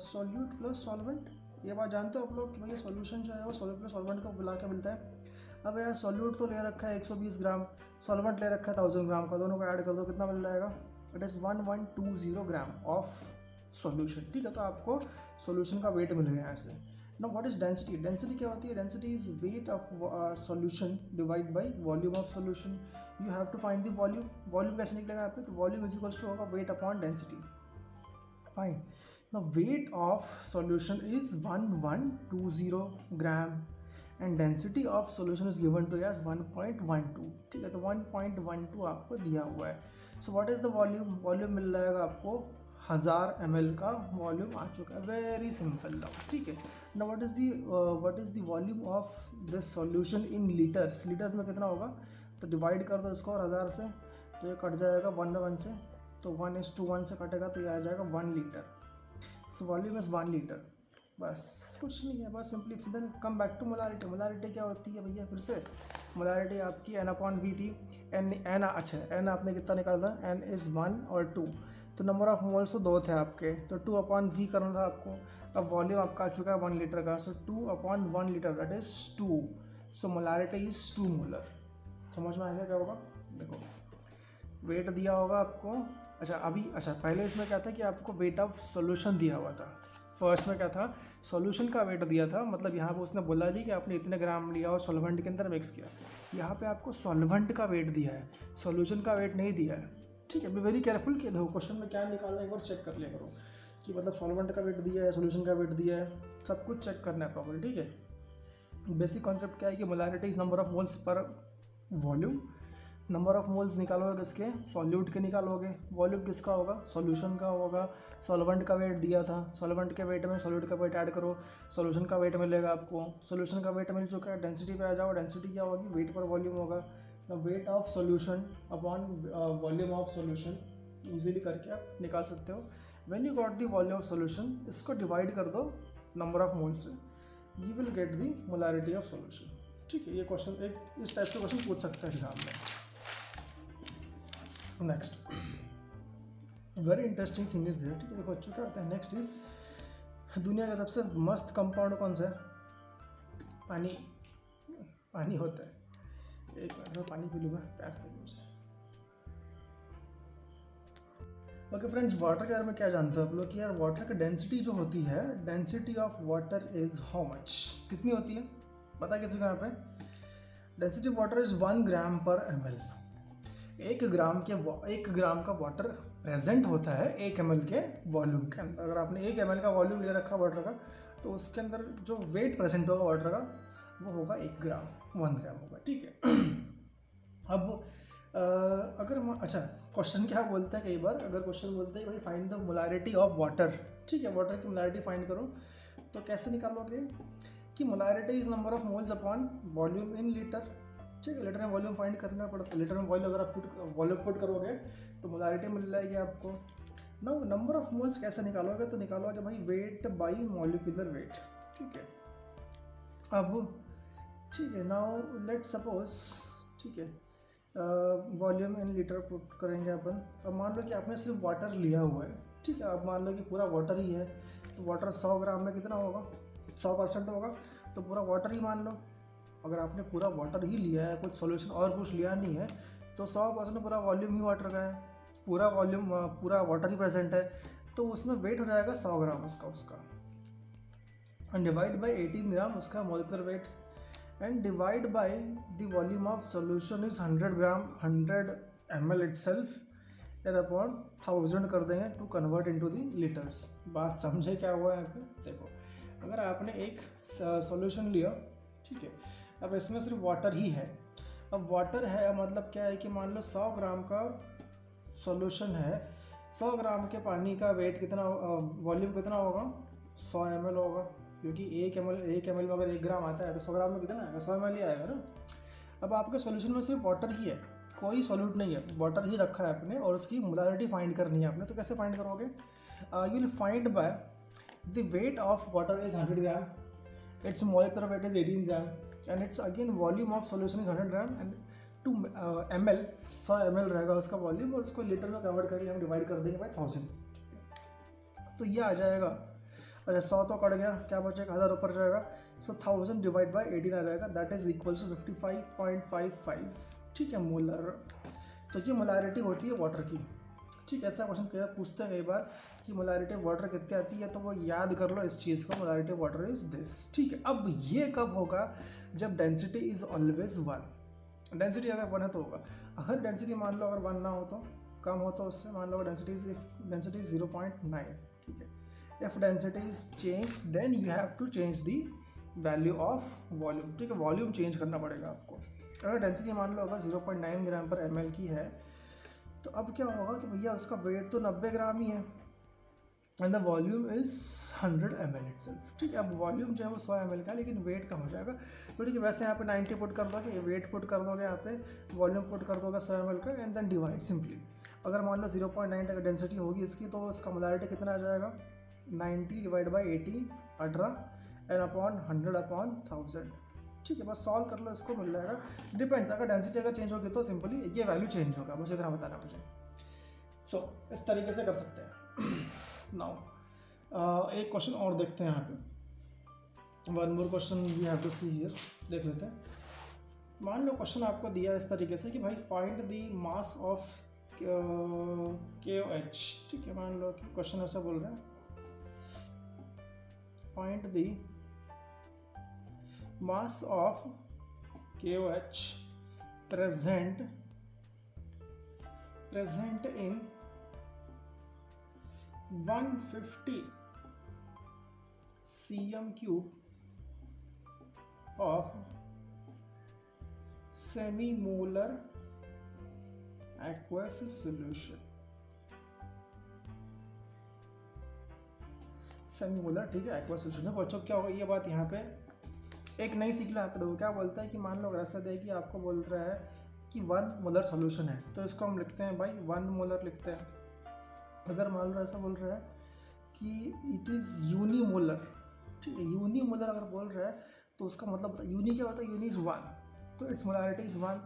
solute plus solvent. ये बात जानते हो आप लोग कि भैया सोल्यूशन जो है वो सोल्यूट प्लस सॉल्वेंट को मिला के मिलता है। अब यार सोल्यूट तो ले रखा है 120 ग्राम, सॉल्वेंट ले रखा है 1000 ग्राम का, दोनों को ऐड कर दो, कितना मिल जाएगा? It is 1120 gram of solution, ठीक है। तो आपको सॉल्यूशन का वेट मिल गया ऐसे। Now what is density? Density क्या होती है? Density is weight of solution divide by volume of solution. You have to find the volume. Volume कैसे निकलेगा यहाँ पे? तो वॉल्यूम इज इक्वल्स टू होगा weight upon density. Fine. Now weight of solution is 1120 gram and density of solution is given to as 1.12, ठीक है। तो 1.12 आपको दिया हुआ है। So what is the volume? Volume मिल जाएगा आपको 1000 ml का वॉल्यूम आ चुका है, वेरी सिंपल नाउ, ठीक है। Now what is the volume of this solution in litres? Litres में कितना होगा? तो डिवाइड कर दो इसको और 1000 से, तो ये कट जाएगा 1/1 से, तो 1:1 से कटेगा तो ये आ जाएगा 1 litre. So volume is 1 litre, बस कुछ नहीं है, बस simply then come back to molarity. Molarity क्या होती है भैया? फिर से मोलारिटी आपकी N/V थी, एन अच्छा एन आपने कितना निकाला था? N इज़ 1 और 2, तो नंबर ऑफ मोल्स तो 2 थे आपके, तो 2/V करना था आपको। अब वॉल्यूम आपका आ चुका है 1 लीटर का, सो 2/1 litre that is 2, so molarity is 2 molar. समझ में आएगा क्या होगा? देखो वेट दिया होगा आपको, अच्छा पहले इसमें क्या था कि आपको वेट ऑफ सॉल्यूशन दिया हुआ था। फर्स्ट में क्या था? सॉल्यूशन का वेट दिया था, मतलब यहाँ पे उसने बोला जी कि आपने इतने ग्राम लिया और सॉल्वेंट के अंदर मिक्स किया। यहाँ पे आपको सॉल्वेंट का वेट दिया है, सॉल्यूशन का वेट नहीं दिया है, ठीक है। बी वेरी केयरफुल कि देखो क्वेश्चन में क्या निकालना है एक बार चेक कर लिया करो कि मतलब सॉल्वेंट का वेट दिया है, सॉल्यूशन का वेट दिया है, सब कुछ चेक करना है प्रॉपर्ली, ठीक है। बेसिक कॉन्सेप्ट क्या है कि molarity is number of moles per volume. Number of moles निकालोगे किसके? सॉल्यूट के निकालोगे। वॉल्यूम किसका होगा? सॉल्यूशन का होगा। सॉल्वेंट का वेट दिया था, सॉल्वेंट के वेट में सॉल्यूट का वेट ऐड करो, सॉल्यूशन का वेट मिलेगा आपको। सॉल्यूशन का वेट मिल चुका है, डेंसिटी पे आ जाओ। डेंसिटी क्या होगी? वेट पर वॉल्यूम होगा। Wait of solution upon volume of solution easily करके आप निकाल सकते हो। When you got the volume of solution, इसको डिवाइड कर दो नंबर ऑफ मोल से, you will get the molarity of solution, ठीक है। ये क्वेश्चन एक इस टाइप के क्वेश्चन पूछ सकता है एग्जाम में। Next very interesting thing is there, ठीक है। देखो बच्चों क्या होता है, नेक्स्ट इज दुनिया का सबसे मस्त कंपाउंड कौन सा है? पानी। पानी होता है। एक मिनट में पानी पी लूँगा, प्यास लगी मुझे। ओके फ्रेंड्स, वाटर के बारे में क्या जानते हो आप लोग कि यार वाटर की डेंसिटी जो होती है, density of water is how much? कितनी होती है पता किसी को यहाँ पे? Density of water is 1 gram per ml। 1 ग्राम का वाटर प्रेजेंट होता है 1 ml के वॉल्यूम के अंदर। अगर आपने 1 ml का वॉल्यूम ले रखा वाटर का, तो उसके अंदर जो वेट प्रेजेंट होगा वाटर का वो होगा 1 ग्राम होगा, ठीक है। अब अगर अच्छा क्वेश्चन क्या बोलता है, कई बार अगर क्वेश्चन बोलता है भाई find the molarity of water, ठीक है, वाटर की मोलारिटी फाइंड करो, तो कैसे निकालोगे कि molarity is number of moles upon volume in litre, ठीक है। लीटर में वॉल्यूम फाइंड करना पड़ता है, लीटर में वॉल्यूम अगर आप वॉल्यूम पुट करोगे तो मोलारिटी मिल जाएगी आपको। नाउ नंबर ऑफ मोल्स कैसे निकालोगे? तो निकालोगे भाई वेट बाई मॉलिक्यूलर वेट, ठीक है। अब ठीक है, नाउ लेट सपोज, ठीक है, वॉल्यूम इन लीटर पुट करेंगे अपन। अब मान लो कि आपने सिर्फ वाटर लिया हुआ है, ठीक है। अब मान लो कि पूरा वाटर ही है, तो वाटर 100 ग्राम में कितना होगा, 100% होगा, तो पूरा वाटर ही मान लो। अगर आपने पूरा वाटर ही लिया है, कुछ सॉल्यूशन और कुछ लिया नहीं है, तो 100% पूरा वॉल्यूम ही वाटर का है, पूरा वॉल्यूम पूरा वाटर ही प्रेजेंट है, तो उसमें वेट हो जाएगा 100 ग्राम उसका एंड डिवाइड बाई 18 ग्राम उसका molecular weight and divide by the volume of solution is 100 gram 100 ml itself and upon 1000 कर देंगे to convert into the litres. बात समझे क्या हुआ है यहाँ पे? देखो, अगर आपने एक सॉल्यूशन लिया, ठीक है, अब इसमें सिर्फ वाटर ही है। अब वाटर है मतलब क्या है कि मान लो 100 ग्राम का सॉल्यूशन है, 100 ग्राम के पानी का वेट कितना, वॉल्यूम कितना होगा, 100 ml होगा, क्योंकि 1 ml में अगर 1 ग्राम आता है तो 100 ग्राम में कितना आएगा, 100 ml ही आएगा ना। अब आपके सॉल्यूशन में सिर्फ वाटर ही है, कोई सॉल्यूट नहीं है, वाटर ही रखा है आपने और उसकी मोलारिटी फाइंड करनी है आपने। तो कैसे फाइंड करोगे? You will find by the weight of water is 100 gram, its molecular weight is 18 gram and its again volume of solution is 100 gram and 2 ml 100 ml रहेगा उसका वॉल्यूम, और उसको लीटर में कन्वर्ट करके हम डिवाइड कर देंगे बाई 1000, तो ये आ जाएगा। अच्छा 100 तो कट गया, क्या बचेगा, 1000 ऊपर जाएगा, सो 1000 डिवाइड बाई 18 आ जाएगा, दैट इज इक्वल टू 55.55, ठीक है, मोलर। तो ये मोलारिटी होती है वाटर की, ठीक है। ऐसा क्वेश्चन पूछते हैं कई बार कि मोलारिटी वाटर कितनी आती है, तो वो याद कर लो इस चीज़ को, मोलारिटी वाटर इज दिस, ठीक है। अब ये कब होगा, जब डेंसिटी इज ऑलवेज 1। डेंसिटी अगर 1 है तो होगा, अगर डेंसिटी मान लो अगर 1 ना हो तो कम हो, तो उससे मान लो डेंसिटी इज 0.9, ठीक है। If density is change then you have to change the value of volume, ठीक है, वॉल्यूम चेंज करना पड़ेगा आपको। अगर डेंसिटी मान लो अगर 0.9 ग्राम पर ml की है, तो अब क्या होगा कि भैया उसका वेट तो 90 ग्राम ही है and the volume is 100 ml itself, ठीक है। अब वॉल्यूम जो है वो 100 ml का, लेकिन वेट कम हो जाएगा, तो ठीक है। वैसे यहाँ पे 90 पुट कर दोगे, वेट पुट कर दोगे, यहाँ पे वॉल्यूम पुट कर दोगे 100 ml का एंड देन डिवाइड सिंपली। अगर मान लो 0.9 अगर डेंसिटी होगी इसकी, तो इसका मोलारिटी कितना आ जाएगा, 90 divide by 80 18 and upon 100 upon 1000, ठीक है। बस सॉल्व कर लो, इसको मिल जाएगा। डिपेंड्स, अगर डेंसिटी अगर चेंज होगी तो सिंपली ये वैल्यू चेंज होगा, मुझे इतना बताना मुझे। सो इस तरीके से कर सकते हैं। नाउ एक क्वेश्चन और देखते हैं यहाँ पे, one more question we have to see here, देख लेते हैं। मान लो क्वेश्चन आपको दिया इस तरीके से कि भाई find the mass of KOH, ठीक है। मान लो कि क्वेश्चन ऐसा बोल रहे हैं, find the mass of KOH present in 150 cm cube of semi-molar aqueous solution। Semi-molar, ठीक है, एक्वा सॉल्यूशन है। बच्चों क्या होगा, ये बात यहाँ पे एक नई सीख लो आपको। देखो क्या बोलता है कि मान लो अगर ऐसा दे कि आपको बोल रहा है कि 1 मोलर सॉल्यूशन है, तो इसको हम लिखते हैं भाई 1 मोलर लिखते हैं। अगर मान लो ऐसा बोल रहा है कि इट इज़ यूनीमोलर, ठीक है, यूनीमोलर अगर बोल रहा है तो उसका मतलब यूनी क्या होता है, यूनी इज़ 1, तो it's molarity is 1।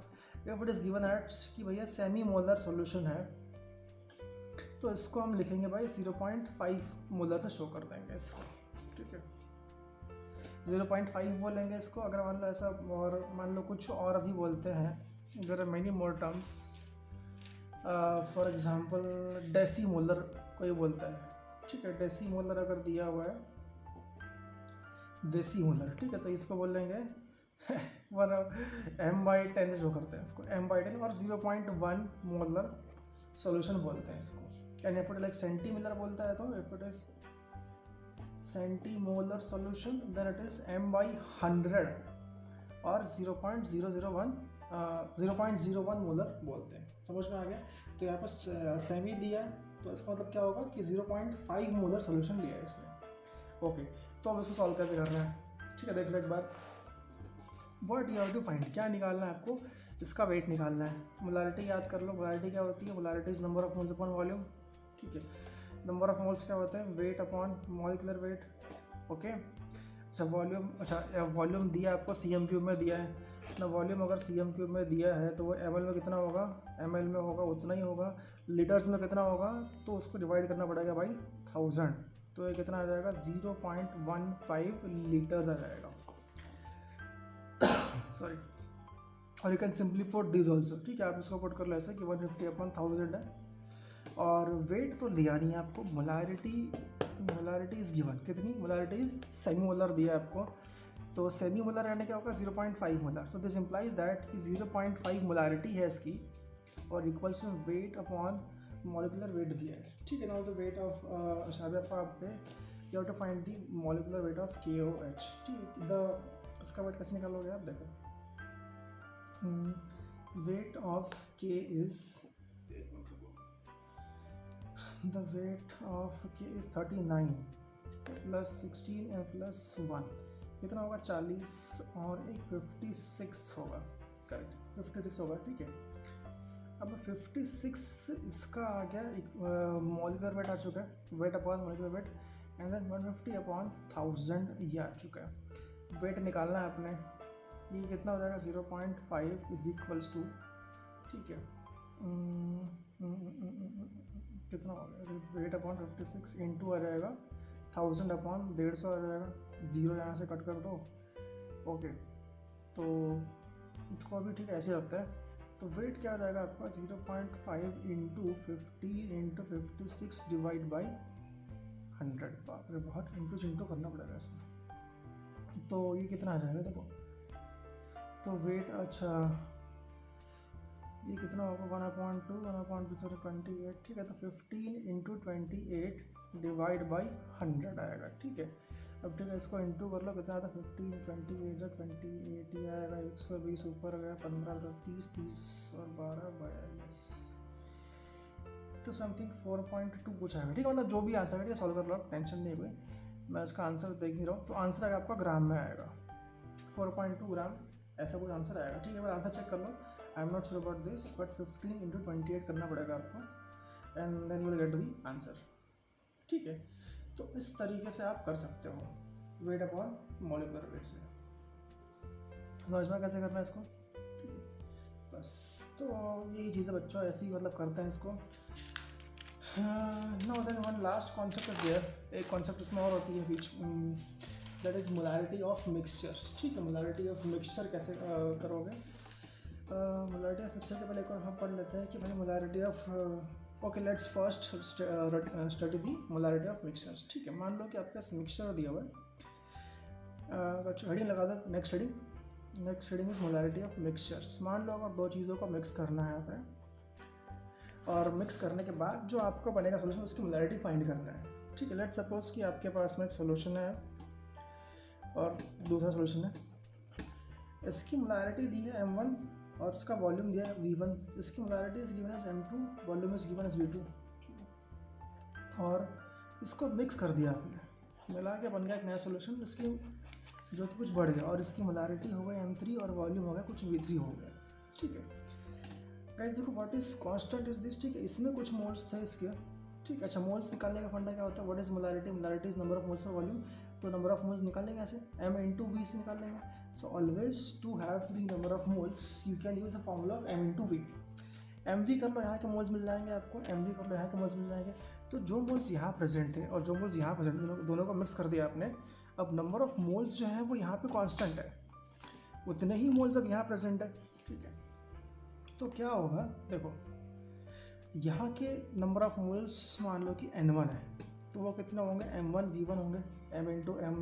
If it is given at कि भैया सेमी मोलर सॉल्यूशन है, तो इसको हम लिखेंगे भाई 0.5 मोलर से शो कर देंगे इसको, ठीक है, 0.5 बोलेंगे इसको। अगर मान लो ऐसा, और मान लो कुछ और अभी बोलते हैं, there are many more terms, for example decimolar कोई बोलता है, ठीक है, डेसीमोलर अगर दिया हुआ है, डेसीमोलर, ठीक है, तो इसको बोलेंगे m/10 से शो करते हैं इसको, m/10, और 0.1 मोलर सॉल्यूशन बोलते हैं इसको। And if it like centimolar बोलता है, तो if it is centimolar solution then it is m/100 और 0.001 मोलर बोलते हैं। समझ में आ गया? तो यहाँ पर सेमी दिया है, तो इसका मतलब क्या होगा कि 0.5 मोलर सॉल्यूशन लिया है इसने। ओके, तो अब इसको सॉल्व कैसे करना है, ठीक है, देख लो एक बार। What you have to find, क्या निकालना है आपको, इसका वेट निकालना है। मोलारिटी याद कर लो, मोलारिटी क्या होती है, molarity is number of moles upon volume, ठीक है। नंबर ऑफ मोल्स क्या होता है, weight upon molecular wait, okay. अच्छा वॉल्यूम, अच्छा वॉल्यूम दिया आपको cm क्यूब में दिया है ना, वॉल्यूम अगर cm क्यूब में दिया है तो वो ml में कितना होगा, ml में होगा उतना ही होगा, लीटर्स में कितना होगा, तो उसको डिवाइड करना पड़ेगा भाई 1000, तो ये कितना आ जाएगा 0.15 लीटर्स आ जाएगा, सॉरी। और you can simply put this also, ठीक है, आप इसको पुट कर लो ऐसे कि 150/1000 है। और वेट तो दिया नहीं है आपको, मोलारिटी इज गिवन, कितनी मोलारिटी इज सेमी मोलर दिया है आपको, तो सेमी मोलर यानी क्या होगा 0.5 molar. So this implies that कि 0.5 मोलारिटी है इसकी और equals to weight upon molecular weight दिया है, ठीक है। नाउ द वेट ऑफ आप पे you have to find the molecular weight of KOH, ठीक है। इसका वेट कैसे निकालोगे आप, देखो weight of K is the weight of K is 39 plus 16 and plus 1 कितना होगा 40 और एक 56 होगा, करेक्ट 56 होगा, ठीक है। अब 56 इसका आ गया, एक मॉलिकुलर वेट आ चुका है, weight upon molecular weight, and then 150/1000 ये आ चुका है। वेट निकालना है अपने, ये कितना हो जाएगा 0.5 इज इक्वल्स टू, ठीक है, कितना हो गया वेट अपॉन 56 इंटू आ जाएगा 1000/150 आ जाएगा, 0 यहाँ से कट कर दो, ओके। तो इसको अभी ठीक ऐसे रखता है, तो वेट क्या आ जाएगा आपका 0.5 इंटू 50 इंटू 56 डिवाइड बाई 100, बाप रे बहुत इंटू करना पड़ेगा इसमें। तो ये कितना आ जाएगा देखो, तो वेट, अच्छा ये कितना होगा 1/2 28, ठीक है। तो 15 इंटू 28 डिवाइड बाई 100 आएगा, ठीक है। अब ठीक है, इसको इंटू कर लो, कितना आता है 15 28 ये आएगा 120, ऊपर गया 15 30 30 और 12 42, तो समथिंग 4.2 कुछ आएगा, ठीक है। मतलब जो भी आंसर है सॉल्व कर लो, टेंशन नहीं हुई, मैं इसका आंसर देख नहीं रहा हूँ। तो आंसर आएगा आपका ग्राम में आएगा, 4.2 ग्राम ऐसा कुछ आंसर आएगा, ठीक है। अगर आंसर चेक कर लो, I am not sure about this, but 15 into 28 करना पड़ेगा आपको, and then you will get the answer, ठीक है। तो इस तरीके से आप कर सकते हो वेट अपॉन मॉलिक्यूलर वेट से। समझ में कैसे करना है इसको, बस। तो यही चीज़ें बच्चों ऐसे ही मतलब करते हैं इसको। No then one last concept is there, एक कॉन्सेप्ट इसमें और होती है बीच, that is molarity of mixtures, ठीक है। मोलारिटी ऑफ मिक्सचर कैसे करोगे, मोलारिटी ऑफ मिक्सचर के पहले एक और हम पढ़ लेते हैं कि भाई molarity of, okay let's first study the molarity of mixtures, ठीक है। मान लो कि आपके पास मिक्सचर दिया हुआ है, हेडिंग लगा दो, next heading is molarity of mixtures. मान लो अगर दो चीज़ों को मिक्स करना है यहाँ पे, और मिक्स करने के बाद जो आपको बनेगा सोल्यूशन उसकी मोलारिटी फाइंड करना है, ठीक है। लेट्स सपोज कि आपके पास में एक सोल्यूशन है और दूसरा सोल्यूशन है, इसकी मोलारिटी दी है M1 और इसका वॉल्यूम दिया है V1, इसकी molarity is given as M2, volume is given as V2, और इसको मिक्स कर दिया आपने, मिला के बन गया एक नया सोल्यूशन, इसकी जो कि कुछ बढ़ गया, और इसकी मोलारिटी हो गई M3 और वॉल्यूम हो गया कुछ V3 हो गया, ठीक है। गाइस देखो what is constant is this, ठीक है। इसमें कुछ मोल्स थे इसके, ठीक है। अच्छा, मोल्स निकालने का फंडा क्या होता है, what is molarity, molarity is number of moles per volume, तो नंबर ऑफ मोल्स निकाल लेंगे ऐसे M इंटू V से निकाल लेंगे। So always to have the number of moles, you can use the formula of M into V. MV कर लो, यहाँ के मोल्स मिल जाएंगे आपको, MV कर लो, यहाँ के मोल्स मिल जाएंगे। तो जो मोल्स यहाँ प्रेजेंट थे और जो मोल्स यहाँ प्रेजेंट, दोनों को मिक्स कर दिया आपने। अब नंबर ऑफ मोल्स जो है वो यहाँ पे कांस्टेंट है, उतने ही मोल्स अब यहाँ प्रेजेंट है, ठीक है। तो क्या होगा देखो, यहाँ के नंबर ऑफ मोल्स मान लो कि N1 है, तो वो कितने होंगे M1 V1 होंगे, M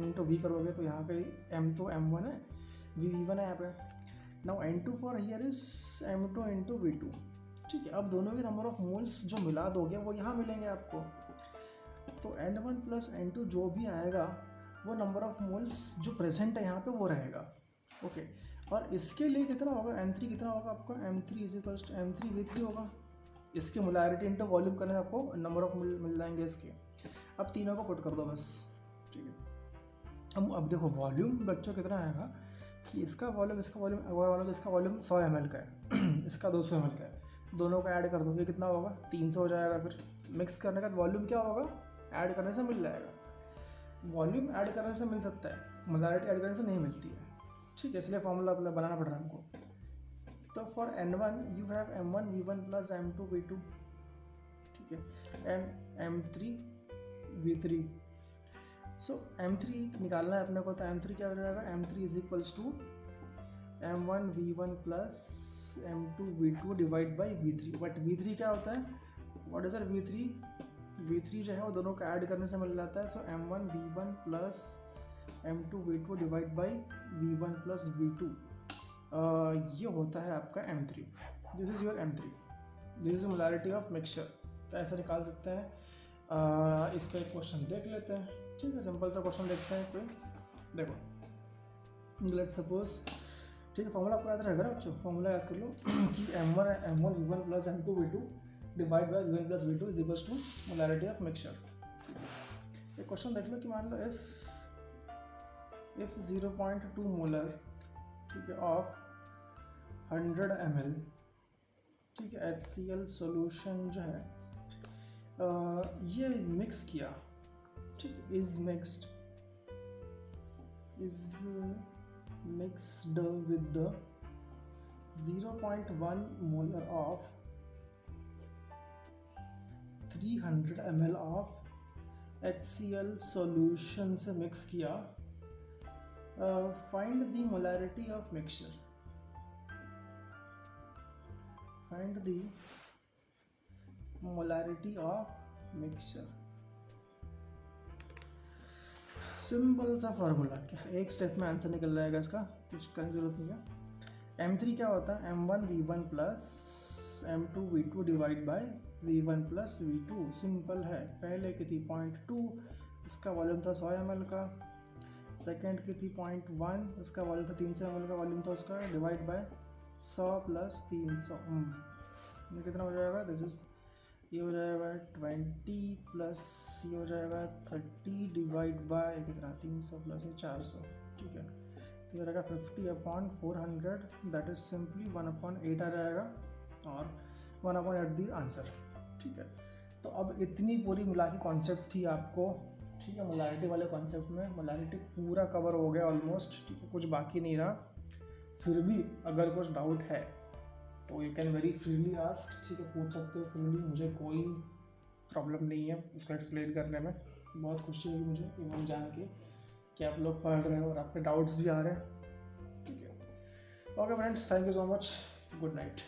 इंटू V करोगे तो यहाँ पे M तो M1 है, V1 है यहाँ पे। Now N2 for here is M2 into V2, ठीक है। अब दोनों के नंबर ऑफ मोल्स जो मिला दोगे वो यहाँ मिलेंगे आपको, तो N1 प्लस N2 जो भी आएगा वो नंबर ऑफ मोल्स जो प्रेजेंट है यहाँ पे वो रहेगा, ओके। और इसके लिए कितना होगा M3, कितना होगा आपका M3 is equals to M3 V3 होगा। इसकी मोलारिटी इंटू वॉल्यूम करने से आपको नंबर ऑफ मोल मिल जाएंगे इसके। अब तीनों को पुट कर दो बस, ठीक है। अब देखो वॉल्यूम बच्चों कितना आएगा कि इसका वॉल्यूम, इसका वॉल्यूम, अगर इसका वॉल्यूम 100 ml का है इसका 200 ml का है, दोनों को ऐड कर दो, ये कितना होगा 300 हो जाएगा। फिर मिक्स करने का वॉल्यूम क्या होगा, ऐड करने से मिल जाएगा। वॉल्यूम ऐड करने से मिल सकता है, मोलारिटी ऐड करने से नहीं मिलती है, ठीक है। इसलिए फॉर्मूला अपना बनाना पड़ रहा है हमको। तो for N1 you have M1 V1 plus M2 V2, ठीक है, and M3 V3, so M3 निकालना है अपने को, तो M3 क्या हो जाएगा, M3 is equals to M1 V1 plus M2 V2 divide by V3। But V3 क्या होता है, व्हाट इज सर V3 जो है वो दोनों को ऐड करने से मिल जाता है। सो M1 V1 plus M2 V2 divide by V1 plus V2, ये होता है आपका M3। This is your M3, this is molarity of mixture. तो ऐसा निकाल सकते हैं। इस पर एक क्वेश्चन देख लेते हैं, ठीक है, सिंपल सा क्वेश्चन देखते हैं कोई। देखो लेट सपोज, ठीक है, फॉर्मूला आपको याद रहेगा ना बच्चों, फॉर्मूला याद कर लो कि M1 V1 plus M2 V2 divide by V1 plus V2 is equals to molarity of mixture. एक क्वेश्चन देख लो कि मान लो इफ 0.2 मोलर, ठीक है, ऑफ 100 ml, ठीक है, HCl सॉल्यूशन जो है ये मिक्स किया, ठीक, is mixed with the 0.1 molar of 300 ml of HCl solution से मिक्स किया। Find the molarity of mixture, find the molarity of mixture. Simple सा फार्मूला, क्या एक स्टेप में आंसर निकल जाएगा, इसका कुछ करने की जरूरत नहीं है। M3 क्या होता है, M1 V1 plus M2 V2 divide by V1 plus V2। Simple है, पहले की थी 0.2, इसका वॉल्यूम था 100 ml का। सेकेंड की थी 0.1, इसका वॉल्यूम था 300 ml का वॉल्यूम था उसका, डिवाइड बाय 100 प्लस 300, ये कितना हो जाएगा, दिस इज, ये हो जाएगा 20 प्लस ये हो जाएगा 30 डिवाइड बाय कितना, 300 प्लस 400, ठीक है, तो ये रहेगा 50/400, दैट इज सिंपली 1/8 आ जाएगा, और 1/8 दी आंसर, ठीक है। तो अब इतनी पूरी मिला की कॉन्सेप्ट थी आपको, ठीक है, मोलारिटी वाले कॉन्सेप्ट में मोलारिटी पूरा कवर हो गया ऑलमोस्ट, ठीक है, कुछ बाकी नहीं रहा। फिर भी अगर कुछ डाउट है तो you can very freely ask, ठीक है, पूछ सकते हो फ्रीली, मुझे कोई प्रॉब्लम नहीं है उसको एक्सप्लेन करने में। बहुत खुशी होगी मुझे इवन जान के कि आप लोग पढ़ रहे हो और आपके डाउट्स भी आ रहे हैं, ठीक है। Okay friends, thank you so much, good night.